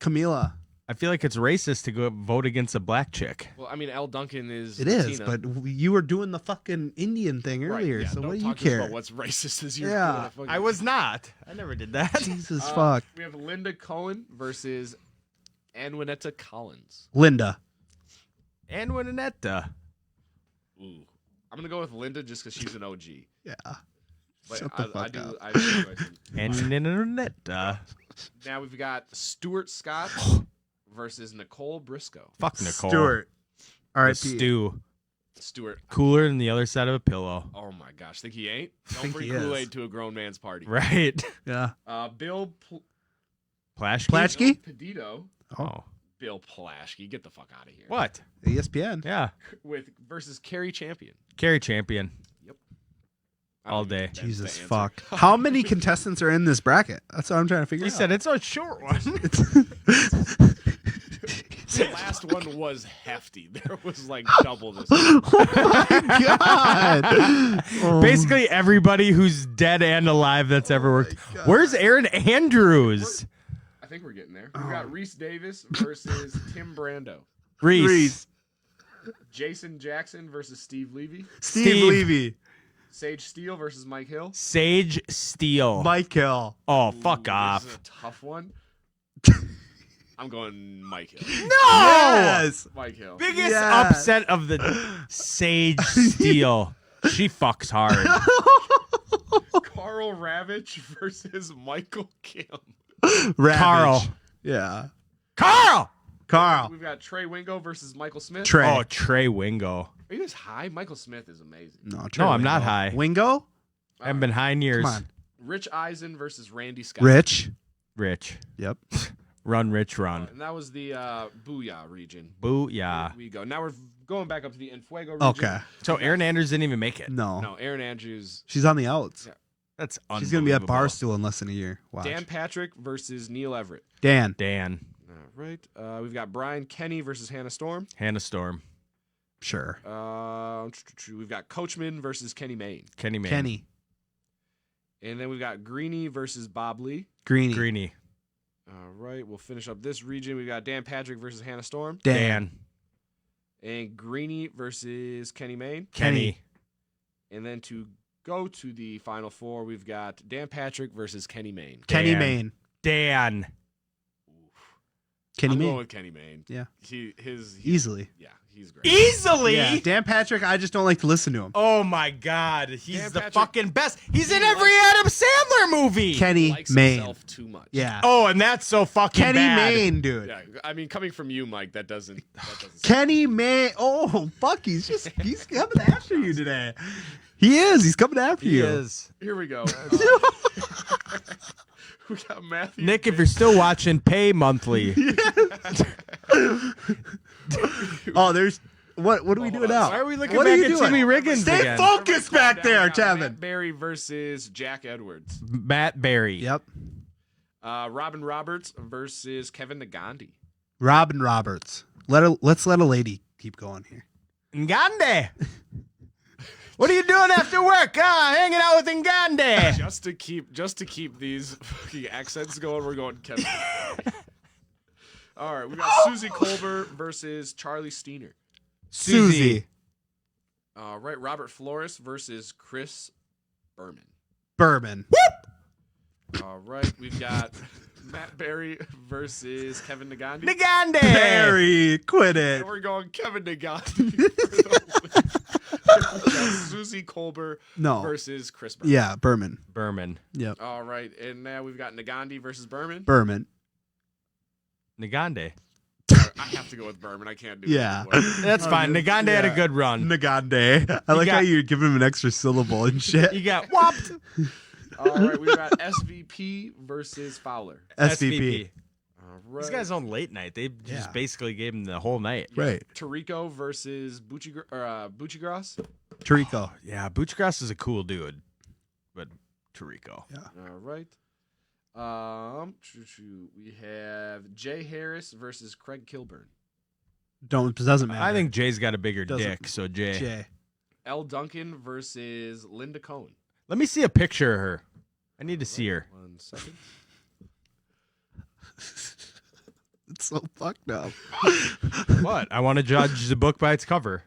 Camila. I feel like it's racist to go vote against a black chick. Well, I mean, L. Duncan is. It is, Latina. but you were doing the fucking Indian thing Right, earlier, yeah, so don't what do you talk to us care? About what's racist is you're Yeah. doing a fucking- I was not. I never did that. Jesus fuck. We have Linda Cohen versus Anwanetta Collins. Linda. And Winonetta. Ooh. I'm gonna go with Linda just because she's an OG. Yeah. But Shut the I fuck do. up. I do enjoy some- And Winonetta. Now we've got Stuart Scott versus Nicole Briscoe. Fuck Nicole. Stewart. The R.I.P. stew. Stuart. Cooler than the other side of a pillow. Oh my gosh, think he ain't? Don't Think bring he is. Kool-Aid to a grown man's party. Right. Yeah. Bill Plashke? Plashke? Pedito Oh. Bill Plaschke. Get the fuck out of here. What? ESPN. Yeah. Versus Kerry Champion. Carry champion. I All don't even day. know that's Jesus the answer. fuck. How many contestants are in this bracket? That's what I'm trying to figure He out. said it's a short one. The last one was hefty. There was like double this. God. Basically everybody who's dead and alive that's ever worked. Where's Aaron Andrews? I think we're getting there. We've got Reese Davis versus Tim Brando. Reese. Jason Jackson versus Steve Levy. Steve Levy. Sage Steele versus Mike Hill. Sage Steele. Mike Hill. Oh, fuck This off. is a tough one. I'm going Mike Hill. No! Yes. Mike Hill. Biggest Yes. upset of the Sage Steele. She fucks hard. Carl Ravitch versus Michael Kim. Ravage. Carl. Yeah. Carl! Carl. We've got Trey Wingo versus Michael Smith. Trey. Oh, Trey Wingo. Are you guys high? Michael Smith is amazing. No, Trey No, I'm not Wingo. high. Wingo? I haven't been high in years. Come on. Rich Eisen versus Randy Scott. Rich. Rich. Yep. Run, Rich, run. And that was the Booyah region. Boo, yeah. We go. Now we're going back up to the Enfuego region. Okay. So Aaron Andrews didn't even make it. No. No, Aaron Andrews. She's on the outs. Yeah. That's She's going to be at unbelievable. Barstool in less than a year. Watch. Dan Patrick versus Neil Everett. Dan. Dan. All right. We've got Brian Kenny versus Hannah Storm. Hannah Storm. Sure. We've got Coachman versus Kenny Mayne. Kenny Mayne. Kenny. And then we've got Greeny versus Bob Lee. Greeny. Greeny. All right. We'll finish up this region. We've got Dan Patrick versus Hannah Storm. Dan. And Greeny versus Kenny Mayne. Kenny. And then to go to the final four, we've got Dan Patrick versus Kenny Mayne. Kenny Dan. Mayne. Dan. Kenny I'm going Mayne. with Kenny Mayne. Yeah. He's Easily. Yeah, he's great. Easily. Yeah. Dan Patrick, I just don't like to listen to him. Oh my God. He's Dan the Patrick- fucking best. He's in He every Adam Sandler movie. Kenny likes Mayne. himself too much. Yeah. Oh, and that's so fucking Kenny bad. Mayne, dude. Yeah, I mean, coming from you, Mike, that doesn't. Kenny Mayne. Oh, fuck. He's coming after you today. He is. He's coming after He you. is. Here we go. We got Matthew. Nick, if you're still watching, pay monthly. Oh, there's. What do we do hold on. now? Why are we looking What back are you at doing? Timmy Riggins Stay again? focused back there, We got Tevin. Matt Berry versus Jack Edwards. Matt Berry. Yep. Robin Roberts versus Kevin Nagandi. Robin Roberts. Let's let a lady keep going here. Ngande. What are you doing after work? Hanging out with Ngande. Just to keep these fucking accents going, we're going Kevin. All right, we got Susie Colbert versus Charlie Steiner. Susie. All right, Robert Flores versus Chris Berman. All right, we've got Matt Berry versus Kevin Nagandi. Ngande. Harry, quit it. And we're going Kevin Nagandi. For the win. We got Susie Colbert No. versus Chris Berman. Yeah, Berman. Berman. Yep. All right, and now we've got Nagandi versus Berman. Berman. Ngande. I have to go with Berman. I can't do Yeah. it. anymore. That's fine. Ngande had a good run. Nagande. I like how you give him an extra syllable and shit. You got whopped. All right, we've got SVP versus Fowler. SVP. All right. These guys on late night. They just Yeah. basically gave him the whole night. Right. Tarico versus Buccigross. Tarico. Yeah, Butchgrass is a cool dude, but Tarico. All right. We have Jay Harris versus Craig Kilburn. Doesn't matter. I think Jay's got a bigger Doesn't- dick, so Jay. Jay. L. Duncan versus Linda Cohen. Let me see a picture of her. I need to see her. 1 second. It's so fucked up. What? I want to judge the book by its cover.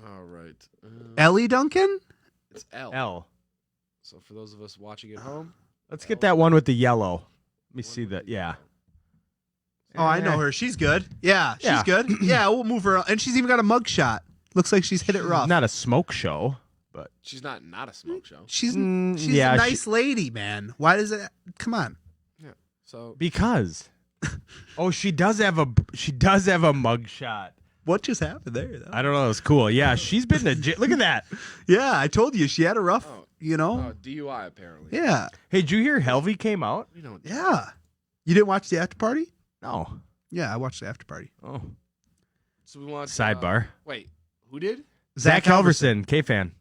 All right. Ellie Duncan? It's L. L. So for those of us watching at home, Let's get that one with the yellow. Let me see that. Yeah. Oh, I know her. She's good. Yeah, she's Yeah. good. Yeah, we'll move her. And she's even got a mug shot. Looks like she's hit it rough. Not a smoke show, but she's not a smoke show. She's yeah, a nice lady, man. Why does it? Come on. So because oh, she does have a mug shot. What just happened there? Though? I don't know. It was cool. Yeah, she's been to jail. Look at that. Yeah, I told you she had a rough. Oh. You know. DUI apparently. Yeah. Hey, did you hear Helvey came out? We don't. Yeah. You didn't watch the after party? No. Yeah, I watched the after party. Oh. So we want Sidebar. Wait, who did? Zach Halverson, K-fan.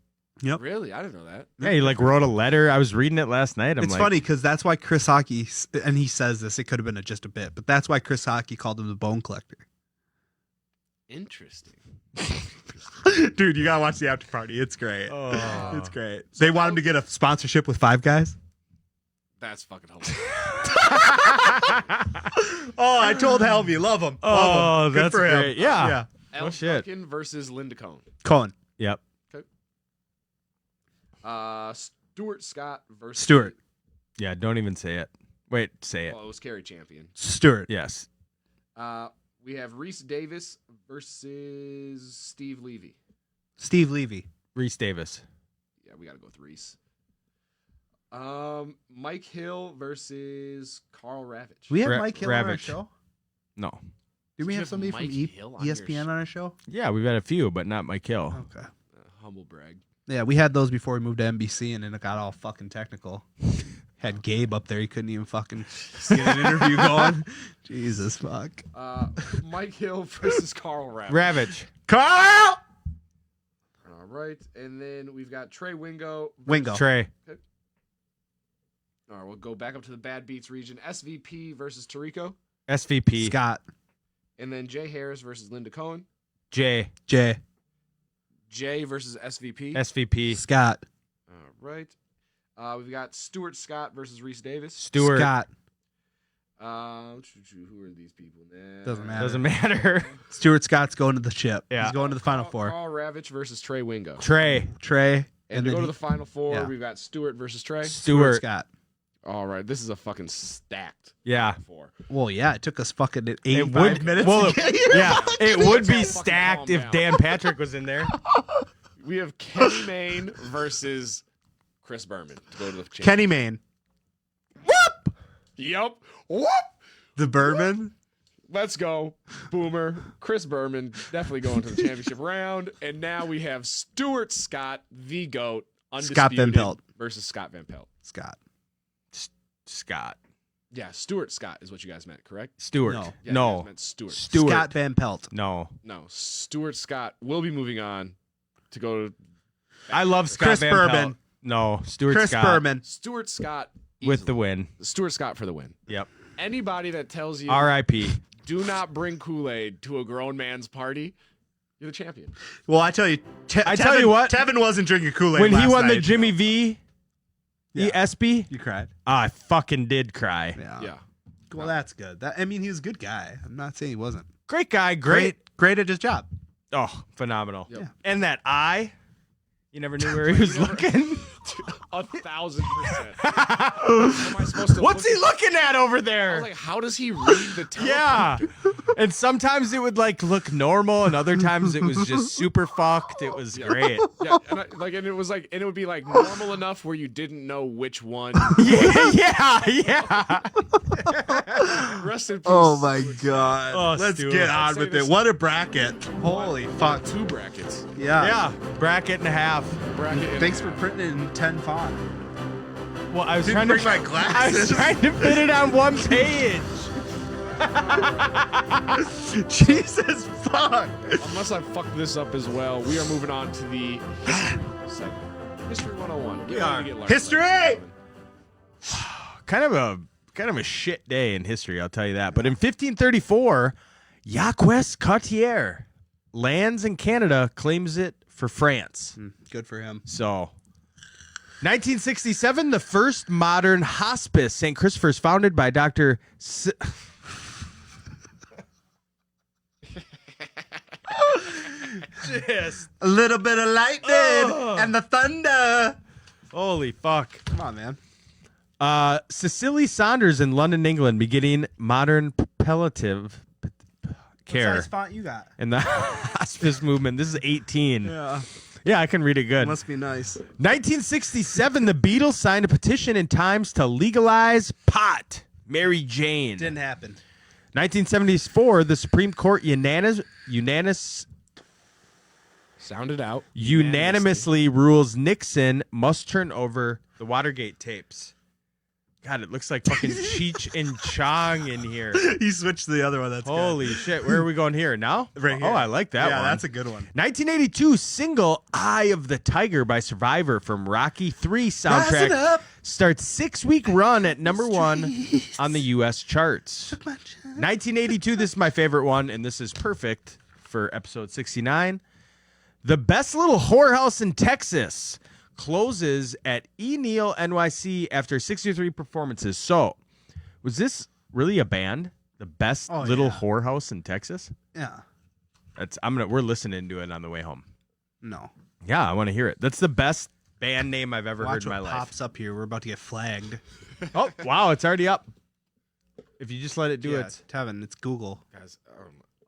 Yep. Really? I didn't know that. Yeah, he like wrote a letter. I was reading it last night. It's funny because that's why Chris Hockey, and he says this, it could have been just a bit, but that's why Chris Hockey called him the bone collector. Interesting. Dude, you gotta watch the after party. It's great. Oh. It's great. They want him to get a sponsorship with Five Guys. That's fucking hilarious. Oh, I told Helmy, love him. Oh, Good that's for him. great. Yeah. Yeah. El shit. Duncan versus Linda Cohn. Cohen. Yep. Stuart Scott versus Stewart. Yeah, don't even say it. Wait, say it. Well, it was Kerry champion. Stewart. Yes. We have Reese Davis versus Steve Levy. Steve Levy. Reese Davis. Yeah, we got to go with Reese. Mike Hill versus Carl Ravitch. We have Ra- Mike Hill on our Ravitch. show. No. Do we you have have somebody Mike from Hill on your ESPN on our show? Yeah, we've had a few, but not Mike Hill. Okay. Humble brag. Yeah, we had those before we moved to NBC, and then it got all fucking technical. Had Gabe up there; he couldn't even fucking get an interview going. Jesus fuck. Mike Hill versus Carl Ravitch. Ravitch. Carl All right, and then we've got Trey Wingo. Wingo. Trey. All right, we'll go back up to the Bad Beats region. SVP versus Tarico, SVP. Scott. and then Jay Harris versus Linda Cohen. J. Jay. Jay versus SVP. SVP. Scott. All right. We've got Stuart Scott versus Reese Davis. Stewart. Scott. Who are these people? Nah. Doesn't matter. Doesn't matter. Stuart Scott's going to the chip. Yeah. He's going to the Final Four. Carl Ravitch versus Trey Wingo. Trey. Trey. And to then go to he- the Final Four, yeah. we've got Stewart versus Trey. Stuart Stewart. Scott. All right, this is a fucking stacked Yeah. four. Well, yeah, it took us fucking It 85 would, minutes. well, to get here. yeah, it would be Fucking stacked calm if down. Dan Patrick was in there. We have Kenny Mayne versus Chris Berman to go to the championship. Kenny Mayne. Yep. Whoop. The Bourbon. Let's go. Boomer. Chris Berman definitely going to the championship round. And now we have Stuart Scott, the GOAT, undisputed, Scott Van Pelt. versus Scott Van Pelt. Scott. Scott. Yeah, Stuart Scott is what you guys meant, correct? Stewart. No. Yeah, you guys No. meant Stuart. Stewart. Scott Van Pelt. No. No, Stuart Scott will be moving on to go to I love Scott Chris Van Bourbon. Pelt. No. Stuart Chris Scott. Berman. Stuart Scott With the easily. win. Stuart Scott for the win. Yep. Anybody that tells you R.I.P. do not bring Kool-Aid to a grown man's party, you're the champion. Well, I tell you, I tell you what, Tevin wasn't drinking Kool-Aid When he last won the night. Jimmy V Yeah. ESPY, You cried. I fucking did cry. Yeah. Yeah. Well, that's good. I mean, he was a good guy. I'm not saying he wasn't. Great guy. Great. Great at his job. Oh, phenomenal. Yep. Yeah. And that eye, you never knew where he was looking. 1,000%. Am I supposed to What's look he looking at over I there? was like, how does he read the telephone? Yeah. And sometimes it would like look normal, and other times it was just super fucked. It was great. Yeah, and it was like, and it would be like normal enough where you didn't know which one. Yeah. Rest in peace. God. Oh, Let's Stuart. get I'll on say with this- it. What a bracket. Holy fuck. 2 brackets. Yeah. Yeah. Bracket and a half. Bracket. And Thanks for printing it in 10 font. Well, I was Didn't trying to bring my I was glasses. trying to fit it on one page. Jesus fuck. Unless I fucked this up as well, we are moving on to the history segment. History 101. We are. History! Kind of a shit day in history, I'll tell you that. But in 1534, Jacques Cartier lands in Canada, claims it for France. Good for him. So, 1967, the first modern hospice, St. Christopher's, founded by Dr. Just A little bit of lightning and the thunder. holy fuck. Come on, man. Cecily Saunders in London, England, beginning modern palliative care What size font you got? in the hospice movement. This is 18. Yeah, I can read it good. Must be nice. 1967, the Beatles signed a petition in Times to legalize pot. Mary Jane. Didn't happen. 1974, the Supreme Court Sound it out. unanimously rules Nixon must turn over the Watergate tapes. God, it looks like fucking Cheech and Chong in here. He switched to the other one. That's Holy shit. Where are we going here? Now? Right here. Oh, I like that yeah, one. that's a good one. 1982 single Eye of the Tiger by Survivor from Rocky 3 soundtrack starts 6-week run at number 1 on the U.S. charts. 1982, this is my favorite one, and this is perfect for episode 69. The Best Little Whorehouse in Texas closes at E. Neal NYC after 63 performances. So, was this really a band? The Best Little yeah. Whorehouse in Texas? Yeah. We're listening to it on the way home. No. Yeah, I want to hear it. That's the best band name I've ever Watch heard in my what life. pops up here. We're about to get flagged. Oh, wow, it's already up. If you just let it do Yeah, it. Tevin, it's Google. Guys,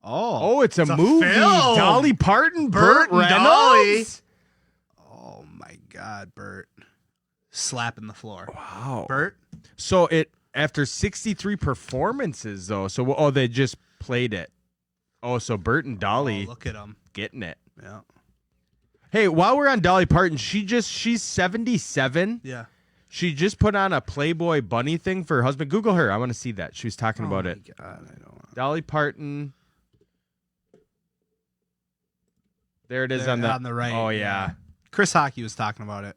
Oh, it's a movie. film. Dolly Parton, Burt Burt and Reynolds. Oh my God, Bert. Slapping the floor. Wow. Bert? So it after 63 performances though. So they just played it. Oh, so Burt and Dolly Oh, look at him. getting it. Yeah. Hey, while we're on Dolly Parton, she's 77. Yeah. She just put on a Playboy bunny thing for her husband. Google her. I want to see that. She was talking about it. God, I don't Dolly Parton. There it is There, on the right. Oh yeah. Chris Hockey was talking about it.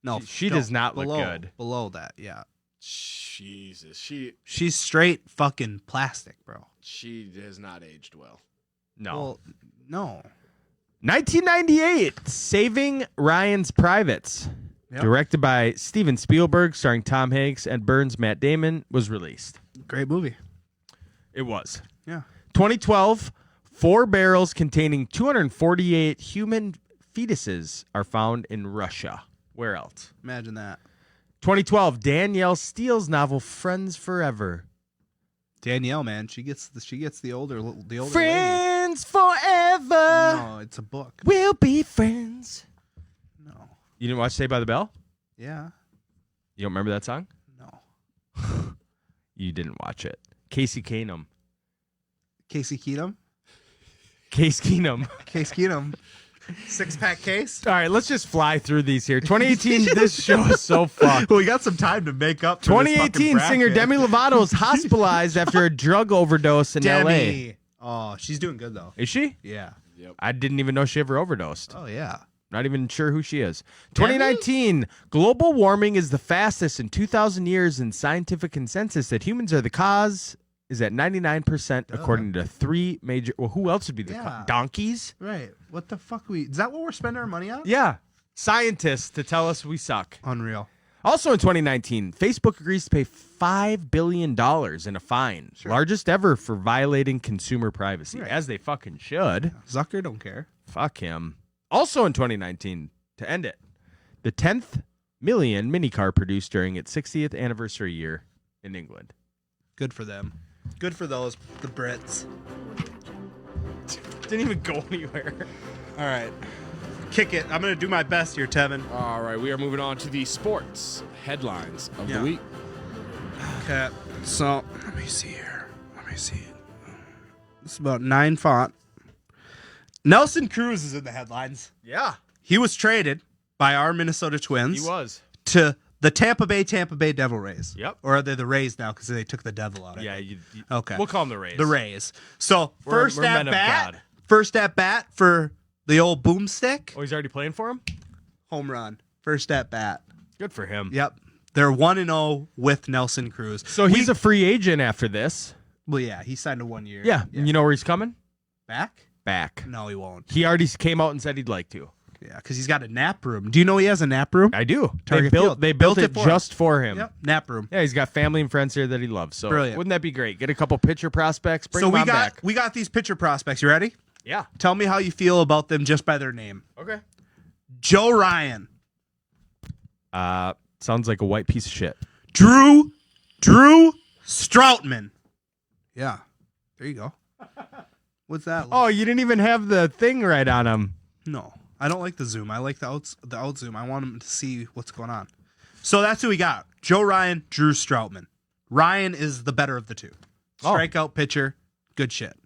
No, She does not look below, good. Below that, yeah. Jesus, She's straight fucking plastic, bro. she has not aged well. No. Well, no. 1998, Saving Ryan's Privates, Yep. directed by Steven Spielberg, starring Tom Hanks, Ed Burns, Matt Damon, was released. Great movie. It was. Yeah. 2012, 4 barrels containing 248 human fetuses are found in Russia. Where else? Imagine that. 2012, Danielle Steele's novel Friends Forever. Danielle, man, she gets the older lady. Friends Forever. No, it's a book. We'll be friends. No. You didn't watch Saved by the Bell? Yeah. You don't remember that song? No. You didn't watch it. Casey Keenum. Casey Keenum. Case Keenum. Case Keenum. 6-pack case. All right, let's just fly through these here. 2018, this show is so fucked. Well, we got some time to make up. For this fucking 2018, singer bracket. Demi Lovato is hospitalized after a drug overdose in LA. Demi. Oh, she's doing good though. Is she? Yeah. I didn't even know she ever overdosed. Oh yeah. Not even sure who she is. Demi? 2019, global warming is the fastest in 2,000 years, and scientific consensus that humans are the cause is at 99%, according to 3 major. Well, who else would be the Yeah. donkeys? Right. What the fuck? Is that what we're spending our money on? Yeah, scientists to tell us we suck. Unreal. Also in 2019, Facebook agrees to pay $5 billion in a fine, largest ever for violating consumer privacy, Right. as they fucking should. Zucker don't care. Fuck him. Also in 2019, to end it, the 10th million minicar produced during its 60th anniversary year in England. Good for them. Good for the Brits. Didn't even go anywhere. All right. Kick it. I'm gonna do my best here, Tevin. All right, we are moving on to the sports headlines of the week. Okay. So let me see here. It's about 9 font. Nelson Cruz is in the headlines. Yeah, He was traded by our Minnesota Twins he was. to the Tampa Bay Devil Rays. Yep. Or are they the Rays now because they took the devil out of Yeah, it? you, Okay. We'll call them the Rays. The Rays. So We're first men at of bat. God. First at bat for the old boomstick. Oh, he's already playing for him? Home run. First at bat. Good for him. Yep. They're 1-0 with Nelson Cruz. So he's a free agent after this. Well, yeah, he signed a 1 year. Yeah. And you know where he's coming? Back? Back. No, he won't. He already came out and said he'd like to. Yeah, because he's got a nap room. Do you know he has a nap room? I do. Target they Field. built it for just for him. Yep, nap room. Yeah, he's got family and friends here that he loves. So Brilliant. wouldn't that be great? Get a couple pitcher prospects, bring So them we on got back. we got these pitcher prospects. You ready? Yeah. Tell me how you feel about them just by their name. Okay. Joe Ryan, Sounds like a white piece of shit. Drew Stroutman. Yeah, there you go. What's that? Oh, you didn't even have the thing right on him. No, I don't like the zoom. I like the out zoom. I want them to see what's going on. So that's who we got: Joe Ryan, Drew Stroutman. Ryan is the better of the two. Oh. Strikeout pitcher, good shit.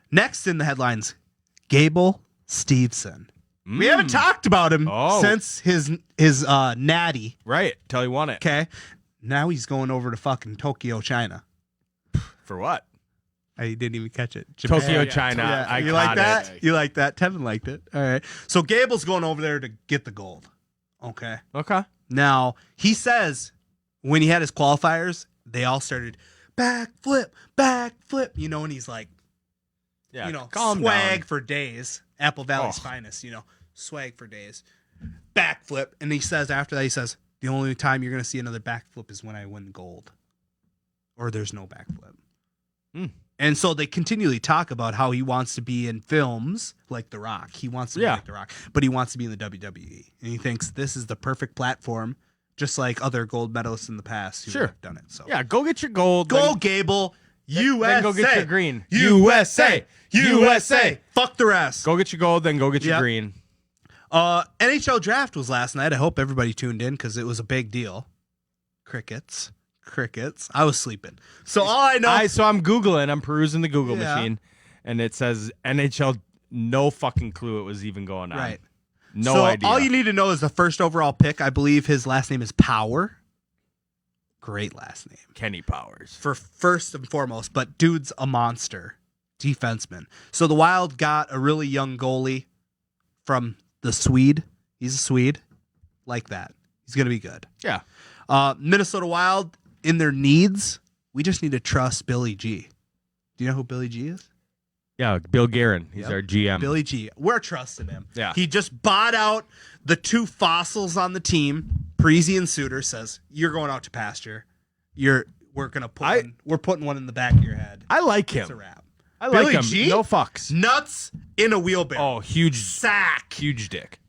Next in the headlines, Gable Steveson. We haven't talked about him Oh. since his natty. Right. Till he won it. Okay, Now he's going over to fucking Tokyo, China. For what? I didn't even catch it. Japan. Tokyo, yeah. China. Yeah, I you like got that? it. You like that? Tevin liked it. All right. So Gable's going over there to get the gold. Okay. Okay. Now, he says when he had his qualifiers, they all started backflip, and he's like, Yeah. swag down. for days. Apple Valley's Oh. finest, swag for days. Backflip. And he says after that, the only time you're going to see another backflip is when I win gold. Or there's no backflip. Hmm. And so they continually talk about how he wants to be in films like The Rock. He wants to be like The Rock, but he wants to be in the WWE. And he thinks this is the perfect platform, just like other gold medalists in the past who Sure. have done it. So Yeah, go get your gold. go, then- Gable. then USA. go get your green. USA. USA. Fuck the rest. Go get your gold, then go get your Yep. green. NHL draft was last night. I hope everybody tuned in because it was a big deal. Crickets. I was sleeping. So all I know. So I'm Googling. I'm perusing the Google Yeah. machine, and it says NHL. No fucking clue it was even going on. Right. No so idea. all you need to know is the first overall pick. I believe his last name is Power. Great last name. Kenny Powers. For first and foremost, but dude's a monster defenseman. So the Wild got a really young goalie from the Swede. He's a Swede. Like that. He's going to be good. Yeah. Minnesota Wild, in their needs, we just need to trust Billy G. Do you know who Billy G is? Yeah. Bill Guerin. He's Yep. our GM. Billy G. We're trusting him. Yeah. He just bought out the two fossils on the team. Parisi and Suter says, "You're going out to pasture. We're gonna put we're putting one in the back of your head. I like It's a him. wrap. I like Billy him. G? No fucks. Nuts in a wheelbarrow. Oh, huge, Sack. huge dick.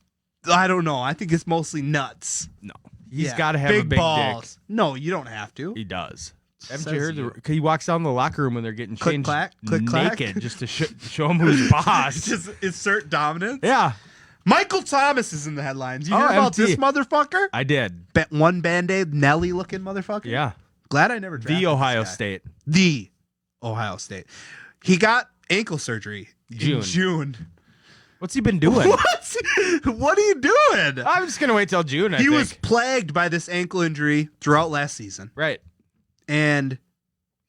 I don't know. I think it's mostly nuts. No, he's Yeah. got to have a big balls. dick. No, you don't have to. He does. Haven't Says you heard? you. He walks down the locker room when they're getting Click, changed clack, click, clack. naked just to show him who's boss. Just assert dominance. Yeah, Michael Thomas is in the headlines. You Oh, hear about MT. this motherfucker? I did. One Band-Aid, Nelly looking motherfucker. Yeah, Glad I never drafted the Ohio this guy. State. The Ohio State. He got ankle surgery in June. What's he been doing? What are you doing? I'm just gonna wait till June. I He think. was plagued by this ankle injury throughout last season, right. and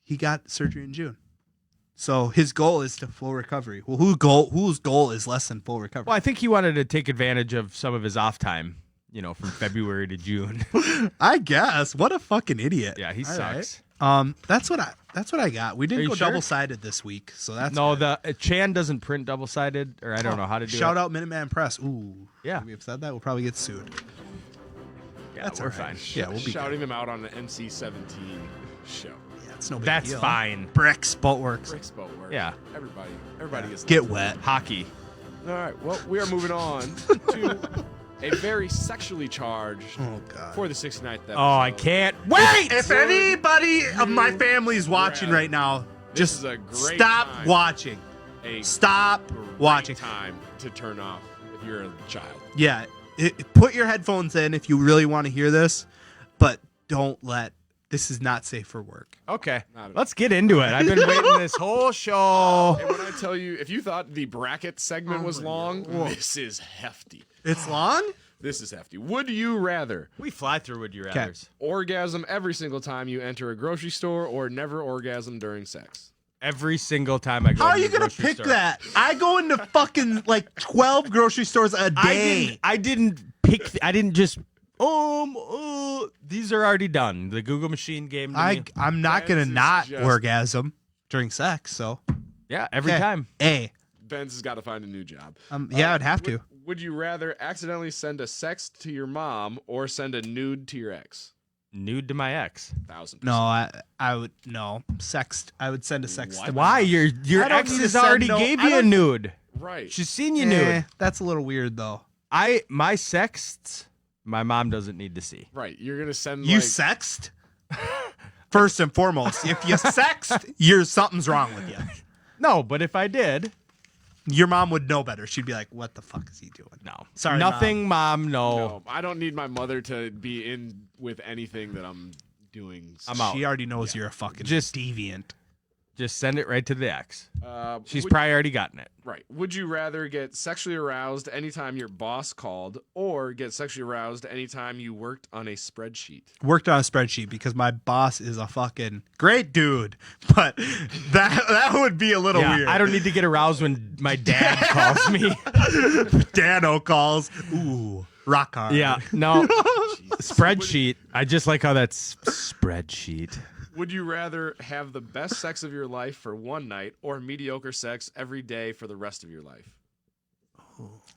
he got surgery in June. So his goal is to full recovery. Well, whose goal is less than full recovery? Well, I think he wanted to take advantage of some of his off time. From February to June. I guess. What a fucking idiot. Yeah, he All sucks. right. That's what I got. We Are didn't you go sure? double sided this week, so that's No, good. the Chan doesn't print double sided, or I don't know how to do Shout it. out Minuteman Press. Ooh, Yeah. We've said that. We'll probably get sued. Yeah, That's we're all right. fine. Yeah, we'll be Shouting them out on an NC-17 show. Yeah, it's no big That's deal. fine. Bricks, Boatworks. Bricks boat work. Yeah. Everybody gets Get wet. Hockey. All right. Well, we are moving on to a very sexually charged Oh god. for the 69th episode. Oh, I can't wait. If anybody of my family is watching right now, This just is a great stop time. watching. A Stop great watching. time to turn off if you're a child. Yeah, put your headphones in if you really want to hear this, but don't let. This is not safe for work. Okay, Not at all. let's get into it. I've been waiting this whole show. And when I tell you, if you thought the bracket segment was long, this is hefty. It's long. This is hefty. Would you rather We fly through Would You Rathers. orgasm every single time you enter a grocery store or never orgasm during sex? Every single time I go. How are to you the gonna grocery pick store. that? I go into fucking like 12 grocery stores a day. I didn't pick. I didn't just. These are already done. The Google machine game. To me. I'm not gonna Francis not just- orgasm during sex. So Yeah, every Okay. time. A. Ben's has got to find a new job. Yeah, I'd have to. Would you rather accidentally send a sext to your mom or send a nude to your ex? Nude to my ex. 1000%. No, I would no sext. I would send a sext. to my Why? mom. Your I don't ex need to has send already no- gave I you a don't- nude. Right. She's seen you Eh, nude. that's a little weird though. My sexts. My mom doesn't need to see. Right. You're going to send You like, sext? First and foremost, if you sext, something's wrong with you. No, but if I did, Your mom would know better. She'd be like, "What the fuck is he doing?" no. Sorry, Nothing, Mom. No. No, I don't need my mother to be in with anything that I'm doing. I'm out. She already knows you're a fucking Just- deviant. Just send it right to the ex. She's would- probably already gotten it. Right. Would you rather get sexually aroused anytime your boss called or get sexually aroused anytime you worked on a spreadsheet? Worked on a spreadsheet because my boss is a fucking great dude, but that would be a little Yeah, weird. I don't need to get aroused when my dad calls me. Dano calls. Ooh, rock hard. Yeah, no. Spreadsheet. I just like how that's spreadsheet. Would you rather have the best sex of your life for one night or mediocre sex every day for the rest of your life?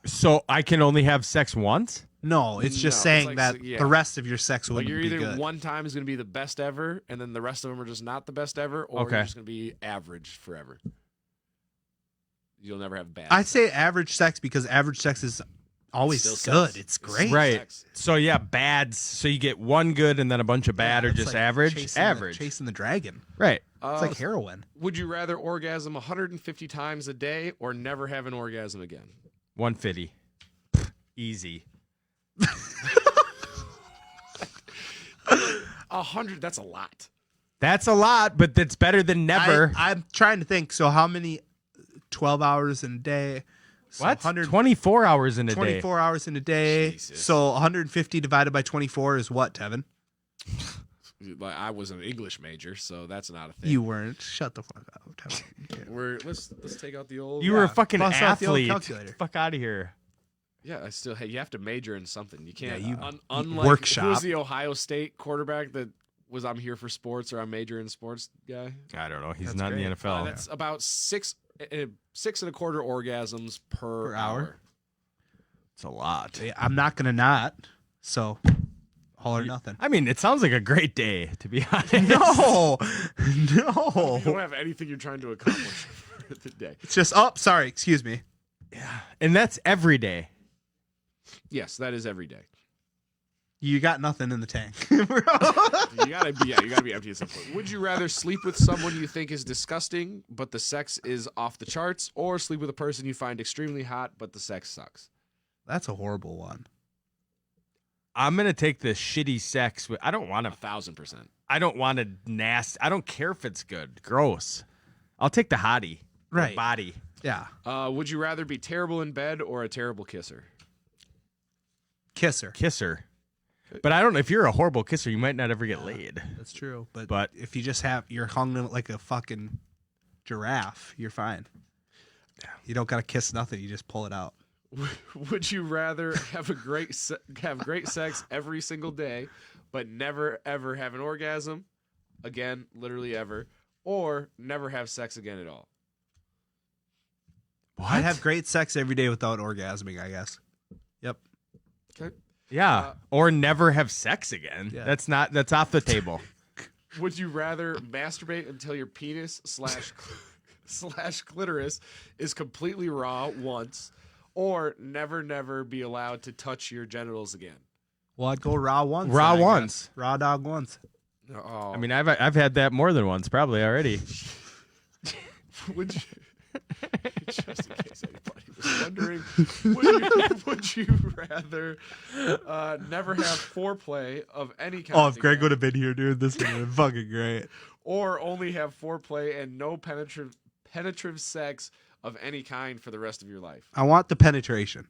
So I can only have sex once? No, it's just No, it's saying like, that yeah. the rest of your sex Like wouldn't you're be either good. one time is going to be the best ever, and then the rest of them are just not the best ever, or Okay. you're just going to be average forever. You'll never have bad. I'd say average sex because average sex is always Still good. sex. It's It's great. Right. Sex. So yeah, bads. So you get one good and then a bunch of bad, or It's just like average? chasing Average. chasing the dragon. Right. It's like heroin. Would you rather orgasm 150 times a day or never have an orgasm again? 150. Easy. 100. That's a lot. That's a lot, but that's better than never. I'm trying to think. So how many 12 hours in a day? So what? 100 24 hours in a day. 24 hours in a day. Jesus. So 150 divided by 24 is what, Tevin? Like, I was an English major, so that's not a thing. You weren't. Shut the fuck up, Tevin. Let's take out the old. You were a fucking bust out the old athlete. calculator. Fuck out of here. Yeah, I still. Hey, you have to major in something. You can't. Yeah, you unlike workshop. who's the Ohio State quarterback that was I'm here for sports or I'm majoring in sports guy. I don't know. He's That's not in great. the NFL. That's about 6.25 orgasms per hour. It's a lot. I'm not going to not. So all or nothing. I mean, it sounds like a great day, to be honest. No. You No. don't have anything you're trying to accomplish for the day. It's just, sorry. Excuse me. And that's every day. Yes, that is every day. You got nothing in the tank. You gotta be empty at some point. Would you rather sleep with someone you think is disgusting, but the sex is off the charts, or sleep with a person you find extremely hot, but the sex sucks? That's a horrible one. I'm going to take the shitty sex. I don't want to 1,000%. I don't want to nasty. I don't care if it's good. Gross. I'll take the hottie. The Right. body. Yeah. Would you rather be terrible in bed or a terrible kisser? Kisser. Kisser. But I don't know. If you're a horrible kisser, you might not ever get laid. That's true. But But- if you just you're hung like a fucking giraffe, you're fine. You don't got to kiss nothing. You just pull it out. Would you rather have great sex every single day, but never ever have an orgasm? Again, literally ever. Or never have sex again at all? What? I'd have great sex every day without orgasming, I guess. Yep. Okay. Yeah. Or never have sex again. Yeah. That's off the table. Would you rather masturbate until your penis slash clitoris is completely raw once, or never be allowed to touch your genitals again? Well, I'd go raw once. Raw then, I once. guess. Raw dog once. Oh, I mean, I've had that more than once, probably already. would you, just in case anybody was wondering, would you rather never have foreplay of any kind? Oh, if Greg again, would have been here, dude, this would have been fucking great. or only have foreplay and no penetrative sex of any kind for the rest of your life? I want the penetration.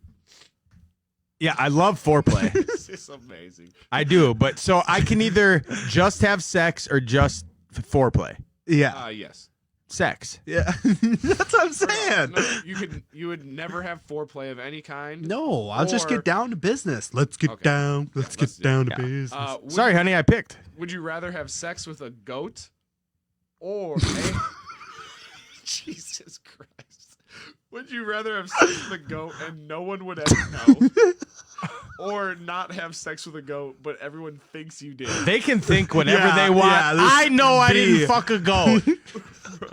Yeah, I love foreplay. This is amazing. I do, but so I can either just have sex or just foreplay. Yeah. Yes. Sex. Yeah. That's what I'm saying. No, you would never have foreplay of any kind. No, I'll just Or- get down to business. Let's get Okay. down. Let's let's get do it. down to Yeah. business. Would Sorry, you, honey, I picked. Would you rather have sex with a goat or Jesus Christ? Would you rather have sex with a goat and no one would ever know? Or not have sex with a goat, but everyone thinks you did? They can think whatever Yeah, they want. yeah, this I know I B. didn't fuck a goat.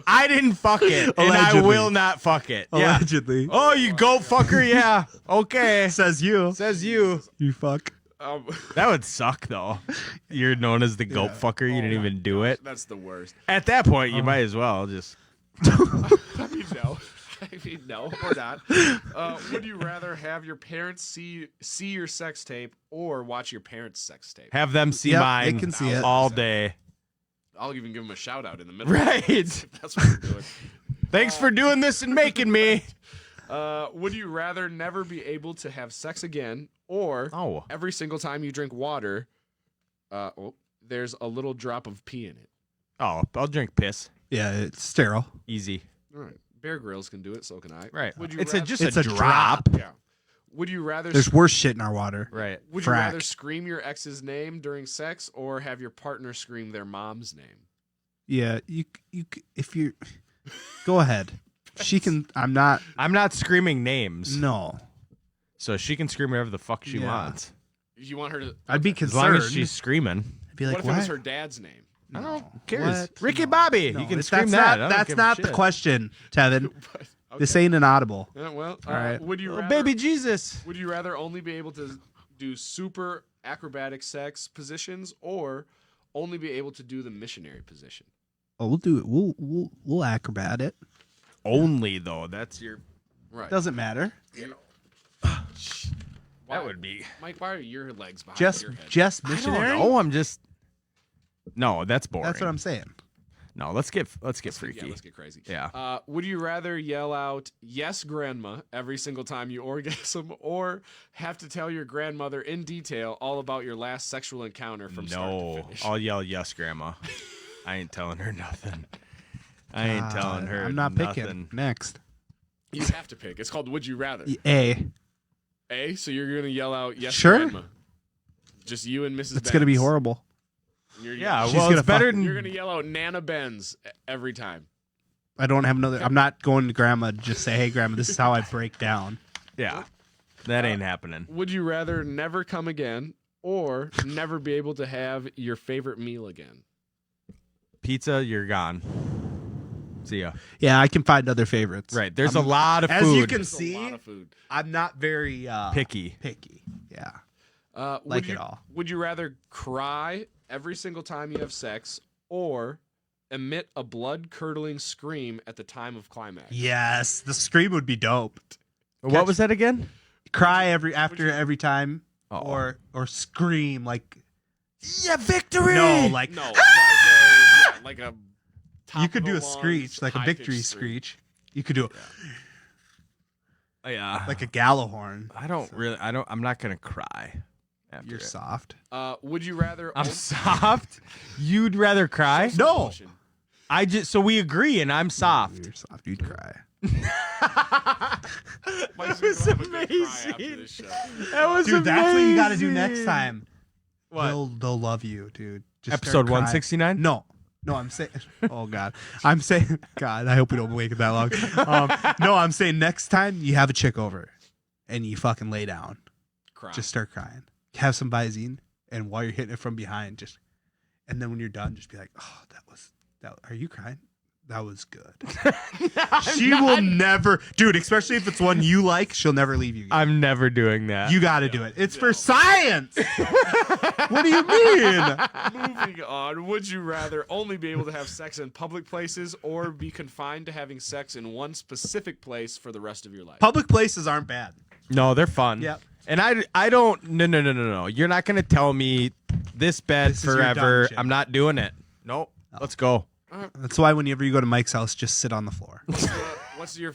I didn't fuck it, and I Allegedly. will not fuck it. Yeah. Allegedly. Oh, you goat fucker? Yeah. Okay. Says you. Says you. You fuck. That would suck, though. You're known as the goat fucker. You didn't even do it. That's the worst. At that point, you might as well just. I mean, no. I mean, no, or not. Would you rather have your parents see your sex tape or watch your parents' sex tape? Have them see Yep, mine they can see it. all day. I'll even give him a shout out in the middle. Right. That's what we're doing. Thanks for doing this and making me. Would you rather never be able to have sex again, or Oh. every single time you drink water, there's a little drop of pee in it? Oh, I'll drink piss. Yeah, it's sterile. Easy. All right. Bear Grylls can do it, so can I. Right. Would you It's rather, just It's a a drop. Yeah. Would you rather There's worse shit in our water. Right. would you frack. rather scream your ex's name during sex or have your partner scream their mom's name? Yeah, you if you go ahead. She can. I'm not. I'm not screaming names. No, So she can scream whatever the fuck she Yeah. wants. You want her to I'd be As concerned. long as she's screaming. I'd be What like, if it was her dad's name? I don't No. care. What? Ricky No. Bobby. No, You can it's- scream that's that. I Not, don't that's give a not the shit. question, Tevin. But, okay. This ain't an audible. Well, All right. would you Oh, rather, baby Jesus. Would you rather only be able to do super acrobatic sex positions or only be able to do the missionary position? Oh, we'll do it. We'll acrobat it. Only though. That's your. Right. Doesn't matter. That would be. Mike, why are your legs behind Just your head? just I don't missionary. know. I'm just. No, that's boring. That's what I'm saying. No, let's get Yeah, freaky. let's get crazy. Yeah. Would you rather yell out "Yes, Grandma" every single time you orgasm, or have to tell your grandmother in detail all about your last sexual encounter from start to No, finish? I'll yell yes, Grandma. I ain't telling her nothing. I ain't telling her. I'm not nothing. picking. Next. You have to pick. It's called "Would You Rather." A. A. So you're gonna yell out "Yes, Sure. Grandma." Just you and Mrs. It's gonna be Benz. horrible. You're, Yeah, She's well, gonna it's better fuck- You're than. gonna yell out Nana Benz every time. I don't have another. I'm not going to grandma to just say, "Hey, grandma, this is how I break down." Yeah, that ain't happening. Would you rather never come again or never be able to have your favorite meal again? Pizza, you're gone. See ya. Yeah, I can find other favorites. Right. There's a lot of as food. you can There's a see, lot of food. I'm not very Picky. Picky. Yeah. Would Like you, it all. Would you rather cry every single time you have sex or emit a blood-curdling scream at the time of climax? Yes, the scream would be dope. What was that again? Cry every time, Oh. or scream like Yeah, victory. no, like No, like a top you could of do the a lungs, screech, like a high-pitched victory scream. screech. You could do Yeah. like a Gallahorn. I'm not gonna cry. After You're it. soft. Would you rather? I'm soft. You'd rather cry? No. So we agree, and I'm soft. You're soft. You'd cry. Mike's was gonna have a good cry after amazing. this show. That was Dude, that's what you got to do amazing. next time. What? They'll love you, dude. Just start Episode crying. 169? No. No, I'm saying. Oh God, I'm saying. God, I hope we don't wake it that long. No, I'm saying next time you have a chick over, and you fucking lay down, Cry. just start crying. Have some Visine, and while you're hitting it from behind, and then when you're done, just be like, "Oh, that. Are you crying? That was good." She will never, dude. Especially if it's one you like, she'll never leave you. I'm never doing that. You got to do it. It's for science. What do you mean? Moving on, would you rather only be able to have sex in public places or be confined to having sex in one specific place for the rest of your life? Public places aren't bad. No, they're fun. Yep. And I don't. No. You're not gonna tell me this bed This is your forever. dungeon. I'm not doing it. Nope. Let's go. That's why whenever you go to Mike's house, just sit on the floor. What's your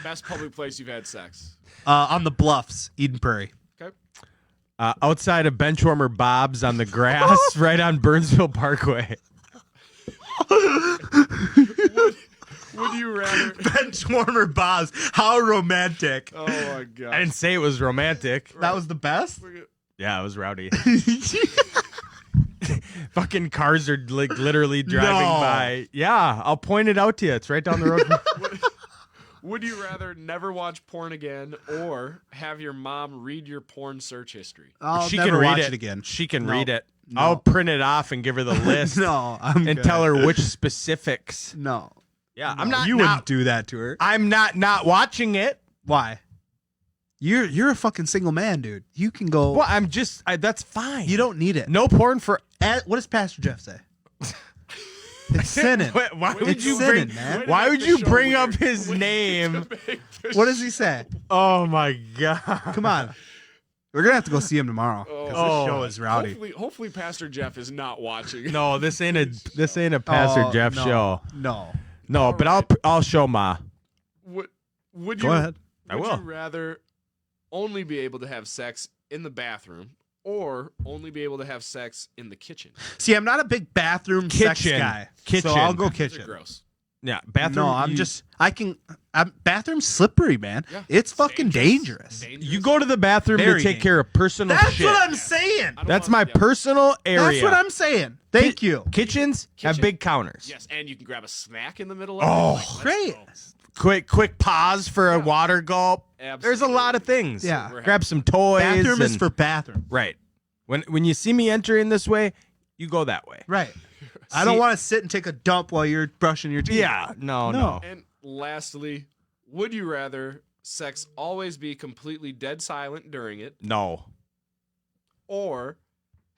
best public place you've had sex? On the bluffs, Eden Prairie. Okay. Outside of Benchwarmer Bob's on the grass, right on Burnsville Parkway. Would you rather? Benchwarmer Bob's. How romantic. Oh my god. I didn't say it was romantic. That was the best? Yeah, it was rowdy. Fucking cars are like literally driving No. by. Yeah, I'll point it out to you. It's right down the road. Would you rather never watch porn again or have your mom read your porn search history? I'll She never can read watch it. it again. She can No. read it. No. I'll print it off and give her the list No, I'm and good. tell her which specifics. No. Yeah, No, I'm not. You wouldn't do that to her. I'm not watching it. Why? You're a fucking single man, dude. You can go. Well, I'm just. That's fine. You don't need it. No porn for. What does Pastor Jeff say? It's sinning. Why would It's you sinning, bring? man. Why would the you show bring weird. up his name? What does he say? Oh my god! Come on. We're gonna have to go see him tomorrow because Oh. this show is rowdy. Hopefully, Pastor Jeff is not watching. No, this ain't a Pastor Oh, Jeff no, show. No. No, but I'll show Ma. Would Go you? ahead. I Would will. you rather only be able to have sex in the bathroom or only be able to have sex in the kitchen? See, I'm not a big bathroom sex Kitchen. guy, Kitchen. so I'll go Those are kitchen. gross. Yeah, bathroom. No, bathroom's slippery, man. Yeah. It's fucking dangerous. You go to the bathroom Very to take care of personal That's shit. what I'm saying. I don't That's wanna- my personal area. That's what I'm saying. Thank you. Kitchens have Kitchen. big counters. Yes, and you can grab a snack in the middle of Oh, it. Let's great. go. Quick pause for a water gulp. There's a lot of things. Yeah. Grab some toys. Bathroom is and- for bathroom. right. When you see me entering this way, you go that way. Right. I don't want to sit and take a dump while you're brushing your teeth. Yeah. No. And lastly, would you rather sex always be completely dead silent during it No. or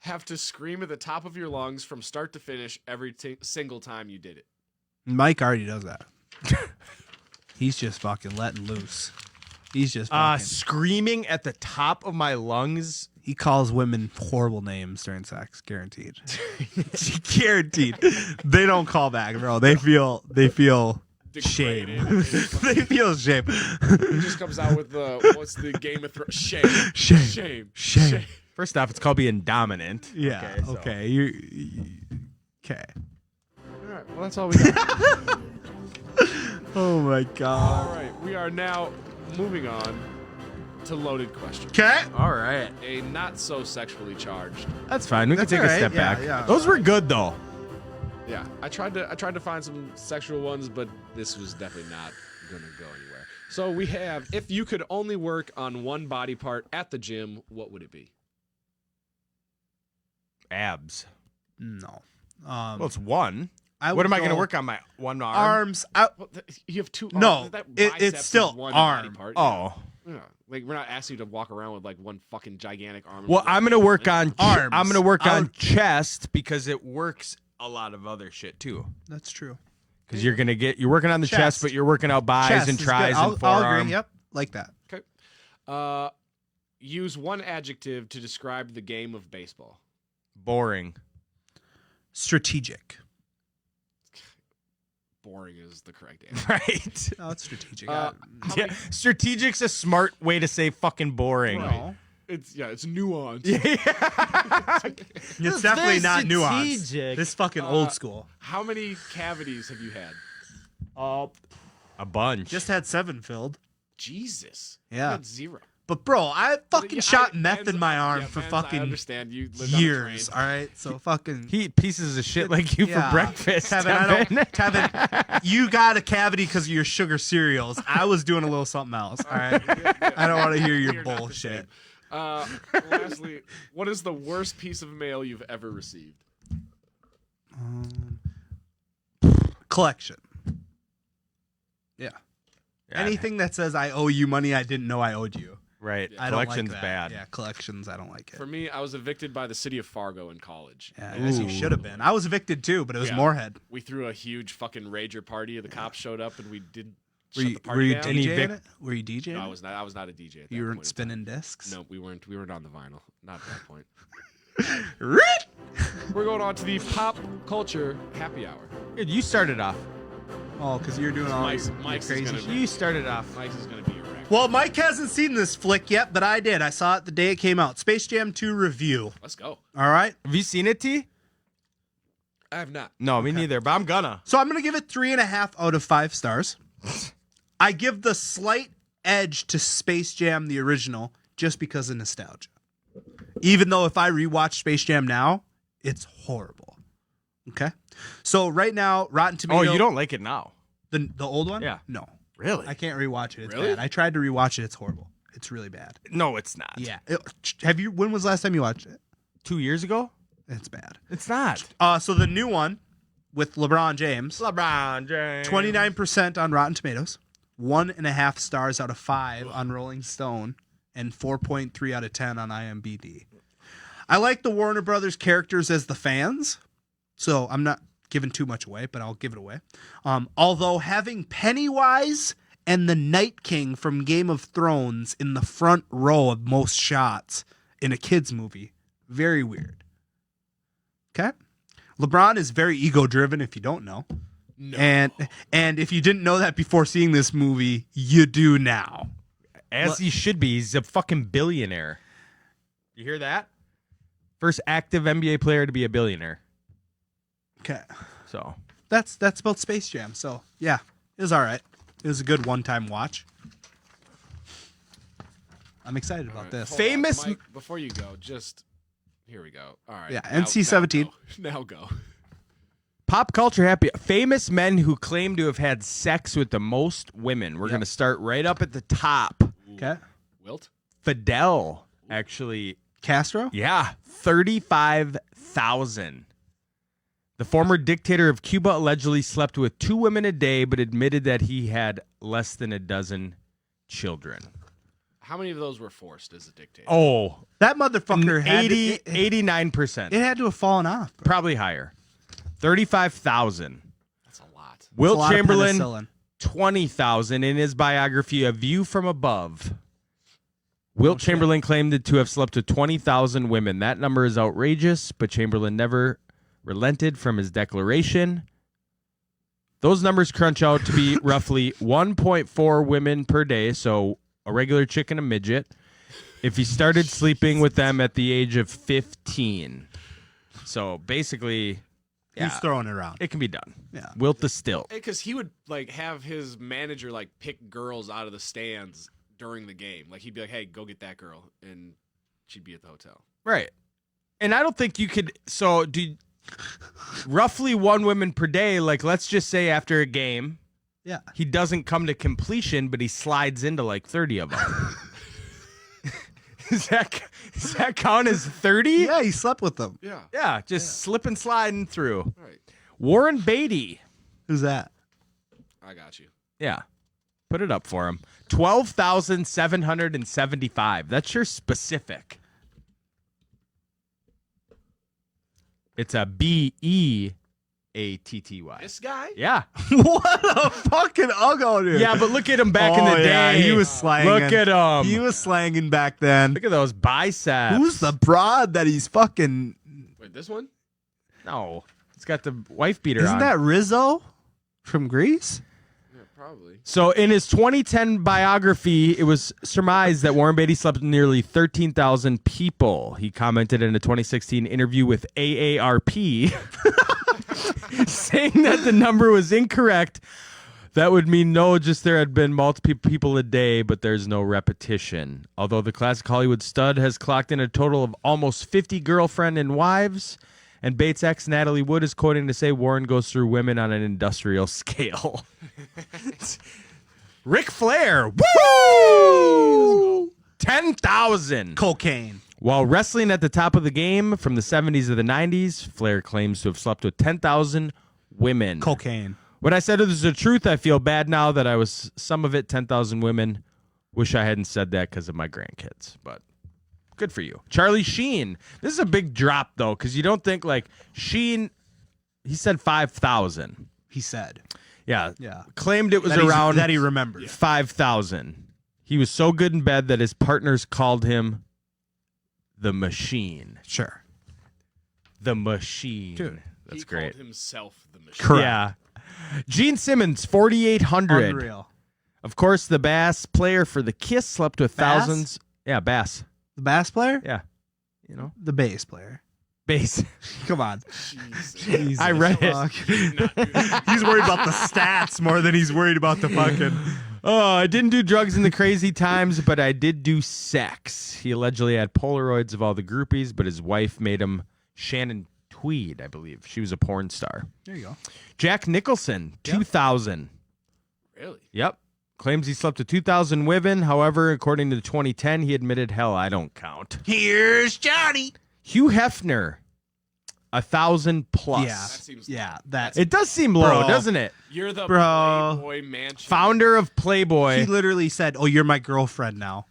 have to scream at the top of your lungs from start to finish every single time you did it? Mike already does that. He's just fucking letting loose. He's just fucking, Screaming at the top of my lungs. he calls women horrible names during sex, guaranteed. Guaranteed. They don't call back, bro. They feel shame. Degraded. They feel shame. He just comes out with the what's the Game of Thrones? Shame. Shame. Shame. First off, it's called being dominant. Yeah. so- Okay. You okay. All right. Well, that's all we got. Oh my god. All right. We are now moving on to loaded questions. Okay. All right. A not so sexually charged. That's fine. We That's can take all a step right. Yeah, back. yeah. Those were good though. Yeah, I tried to find some sexual ones, but this was definitely not gonna go anywhere. So we have, if you could only work on one body part at the gym, what would it be? Abs. No. Well, it's one. I What would am I going to go work on? My one arm? arms? Out. Well, you have two. No, arms. That it's bicep is still one arm. Body part. Oh. Yeah. Like we're not asking you to walk around with like one fucking gigantic arm. Well, I'm going to work on Arms. I'm going to work on I'll- chest because it works a lot of other shit too. That's true. Because you're working on the chest, Chest. but you're working out buys Chest and is tries good. and I'll forearm. agree. Yep. Like that. Okay. Use one adjective to describe the game of baseball. Boring. Strategic. Boring is the correct answer. Right. No, it's strategic. How Yeah, many- strategic's a smart way to say fucking boring. No. it's nuanced. It's definitely very not nuanced. strategic. This fucking old school. How many cavities have you had? A bunch. Just had 7 filled. Jesus. Yeah. I had 0. But bro, I fucking Yeah, shot meth in my arm yeah, for Vance, I fucking understand. You lived on a years. train. All right, so fucking he eat pieces of shit like you Yeah. for breakfast. Kevin, Kevin, you got a cavity because of your sugar cereals. I was doing a little something else. All right, I don't want to hear your You're not the bullshit. same. Lastly, what is the worst piece of mail you've ever received? Collection. Yeah. Yeah, Anything that says I owe you money I didn't know I owed you. Right. I don't like Collection's that. bad. Yeah, collections. I don't like it. For me, I was evicted by the city of Fargo in college. Yeah, as you should have been. I was evicted too, but it was Yeah. Moorhead. We threw a huge fucking rager party. The cops showed up and we did Were shut you, the were party you down. Any DJing Vic- it? Were you DJing? No, I it? was not. I was not a DJ. At that You weren't point in spinning discs. time. No, we weren't. We weren't on the vinyl. Not at that point. Rit! We're going on to the pop culture happy hour. Good, you started off. Oh, because you're doing all Mike's- your Mike's is crazy gonna shit. You started off. Mike's is going to be your wreck. Well, Mike hasn't seen this flick yet, but I did. I saw it the day it came out. Space Jam 2 review. Let's go. All right. Have you seen it, T? I have not. No, me neither, but I'm gonna. So I'm going to give it 3.5 out of 5 stars. I give the slight edge to Space Jam, the original, just because of nostalgia. Even though if I rewatch Space Jam now, it's horrible. Okay. So right now, Rotten Oh, Tomatoes. you don't like it now? The old one? Yeah. No. Really? I can't rewatch it. It's Really? bad. I tried to rewatch it. It's horrible. It's really bad. No, it's not. Yeah. When was the last time you watched it? 2 years ago? It's bad. It's not. So the new one with LeBron James, LeBron James. 29% on Rotten Tomatoes, 1.5 stars out of 5 on Rolling Stone, and 4.3 out of 10 on IMDb. I like the Warner Brothers characters as the fans, so I'm not giving too much away, but I'll give it away. Although having Pennywise and the Night King from Game of Thrones in the front row of most shots in a kids movie. Very weird. Okay. LeBron is very ego driven if you don't know. No. And if you didn't know that before seeing this movie, you do now. As he should be. He's a fucking billionaire. You hear that? First active NBA player to be a billionaire. Okay. So That's about Space Jam. So yeah, it was all right. It was a good one-time watch. I'm excited about All right, this. hold on, Famous- Mike, before you go, just here we go. All right. Yeah, now- NC-17. Now go. pop culture happy. Famous men who claim to have had sex with the most women. We're going to start right up at the top. Okay. Wilt? Fidel, actually. Castro? Yeah, 35,000. The former dictator of Cuba allegedly slept with 2 women a day, but admitted that he had less than a dozen children. How many of those were forced as a dictator? Oh, That motherfucker had 80, to, 89%. it had to have fallen off. Probably higher. 35,000. That's a lot. It's a Wilt lot of Chamberlain, penicillin. 20,000 in his biography, A View from Above. Wilt Chamberlain claimed to have slept with 20,000 women. That number is outrageous, but Chamberlain never relented from his declaration. Those numbers crunch out to be roughly 1.4 women per day, so a regular chick and a midget, if he started sleeping with them at the age of 15. So basically, yeah, He's throwing it around. it can be done. Yeah. Wilt the stilt. Because he would like have his manager like pick girls out of the stands during the game. Like he'd be like, "Hey, go get that girl," and she'd be at the hotel. Right. And I don't think you could. So, do roughly 1 woman per day. Like, let's just say after a game, Yeah. he doesn't come to completion, but he slides into like 30 of them. Does that count as 30? Yeah, he slept with them. Yeah. Yeah, just slip and sliding through. Right. Warren Beatty. Who's that? I got you. Yeah. Put it up for him. 12,775. That's sure specific. It's a BEATTY. This guy? Yeah. What a fucking uggo, dude. Yeah, but look at him back in the yeah, day. he was slanging. Look at him. He was slanging back then. Look at those biceps. Who's the broad that he's fucking... Wait, this one? No. He's got the wife beater Isn't on. that Rizzo from Greece? Yeah, probably. So in his 2010 biography, it was surmised that Warren Beatty slept with nearly 13,000 people. He commented in a 2016 interview with AARP saying that the number was incorrect. That would mean just there had been multiple people a day, but there's no repetition. Although the classic Hollywood stud has clocked in a total of almost 50 girlfriend and wives, and Bates' ex Natalie Wood is quoting to say Warren goes through women on an industrial scale. Ric Flair, woo! 10,000. Cocaine. While wrestling at the top of the game from the 70s to the 90s, Flair claims to have slept with 10,000 women. Cocaine. When I said it was the truth, I feel bad now that I was some of it 10,000 women. Wish I hadn't said that because of my grandkids, but good for you. Charlie Sheen. This is a big drop, though, because you don't think like Sheen, he said 5,000. He said. Yeah. Yeah. Claimed it was That around that he remembers. 5,000. He was so good in bed that his partners called him the Machine. Sure. The Machine. Dude, that's he great. called himself the machine. Correct. Yeah. Gene Simmons, 4,800. Unreal. Of course, the bass player for the Kiss slept with Bass? thousands. Yeah, bass. The bass player? Yeah. You know, The bass player. bass. Come on. Jesus. I read it. Not good. He's worried about the stats more than he's worried about the fucking... Oh, I didn't do drugs in the crazy times, but I did do sex. He allegedly had Polaroids of all the groupies, but his wife made him Shannon Tweed, I believe. She was a porn star. There you go. Jack Nicholson, 2,000. Really? Yep. Claims he slept with 2,000 women. However, according to 2010, he admitted, hell, I don't count. Here's Johnny. Hugh Hefner, 1,000 plus. Yeah. That seems Yeah, that's... It does seem low, Bro. doesn't it? You're the Bro. Playboy Mansion. Founder of Playboy. He literally said, "Oh, you're my girlfriend now."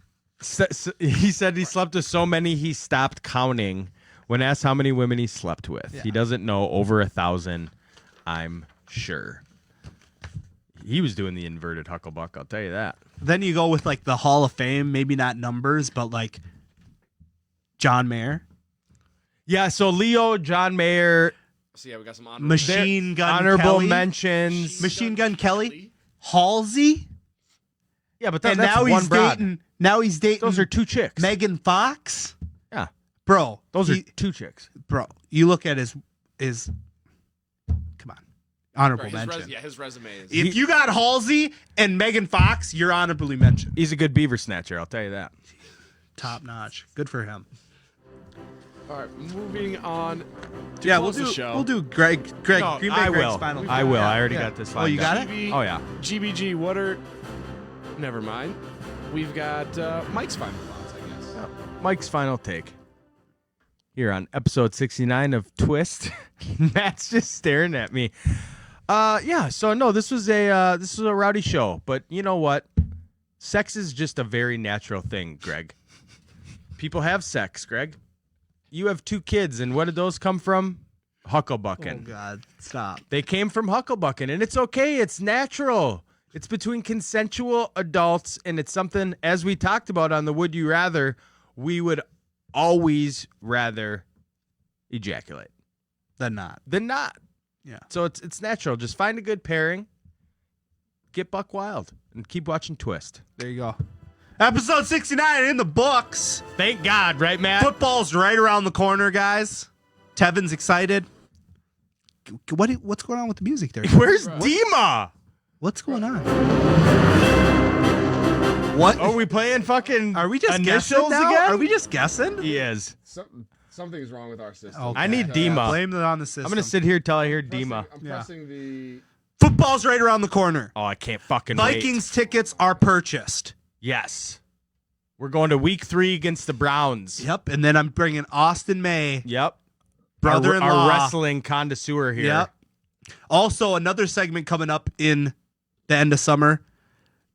He said he slept with so many he stopped counting. When asked how many women he slept with, he doesn't know. Over 1,000, I'm sure. He was doing the inverted hucklebuck, I'll tell you that. Then you go with like the Hall of Fame, maybe not numbers, but like John Mayer, Yeah, so Leo, John Mayer, So yeah, we got some honorable Machine Gun honorable Kelly, mentions. Machine Gun Kelly, Halsey, Yeah, but and that's now one he's broad. dating. Now he's dating. Those are two chicks. Megan Fox, Yeah, bro. those are two chicks. bro. You look at his. Come on, honorable His mention. his resume is. If you got Halsey and Megan Fox, you're honorably mentioned. He's a good beaver snatcher, I'll tell you that. Top notch. Good for him. All right, moving on. To Yeah, close the show. we'll do Greg. No, Green Bay I Greg's will. final. I will. Yeah, I already yeah. got this. Oh, you got it? GB, Oh, yeah. GBG, what are... Never mind. We've got Mike's final thoughts, I guess. Mike's final take. Here on episode 69 of Twist. Matt's just staring at me. Yeah, so no, this was a rowdy show, but you know what? Sex is just a very natural thing, Greg. People have sex, Greg. You have 2 kids, and what did those come from? Hucklebucking. Oh God, stop. They came from hucklebucking, and it's okay. It's natural. It's between consensual adults, and it's something, as we talked about on the Would You Rather, we would always rather ejaculate Then not. than not. Yeah. So it's natural. Just find a good pairing, get buck wild, and keep watching Twist. There you go. Episode 69 in the books. Thank God, right, Matt? Football's right around the corner, guys. Tevin's excited. What's going on with the music there? Where's Dima? What's going on? What? Are we playing fucking Are we just initials guessing now? again? Are we just guessing? He is. Something's wrong with our system. Okay. I need Dima. Blame it on the system. I'm going to sit here till I hear Dima. I'm Yeah. pressing the... Football's right around the corner. Oh, I can't fucking wait. Vikings tickets are purchased. Yes. We're going to week 3 against the Browns. Yep. And then I'm bringing Austin May, Yep. brother-in-law. Our wrestling connoisseur here. Yep. Also, another segment coming up in the end of summer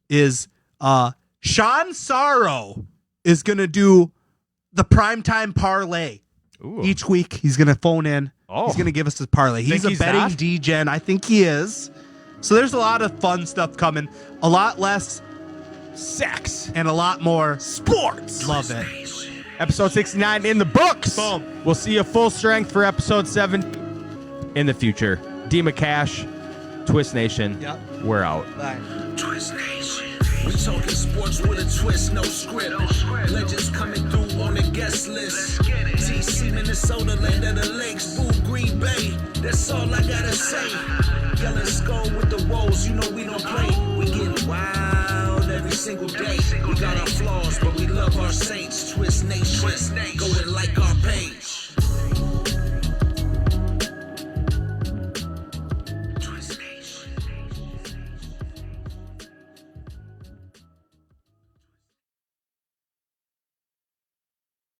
is Sean Sorrow is going to do the primetime parlay. Ooh. Each week, he's going to phone in. Oh. He's going to give us his parlay. Think He's a he's betting not? degen. I think he is. So there's a lot of fun stuff coming. A lot less Sex. and a lot more Sports. Love it. Episode 69 in the books. Boom. We'll see you full strength for episode 7 in the future. Dima Cash, Twist Nation. Yep. We're out. Bye. Twist Nation. We talking sports with a twist, no script. Legends coming through on the guest list. TC, Minnesota, land of the lakes. Boo, Green Bay. That's all I gotta say. Yelling skull with the woes, you know we don't play. We get wild every single day. We got our flaws, but we love our saints. Twist Nation. Going like our pay.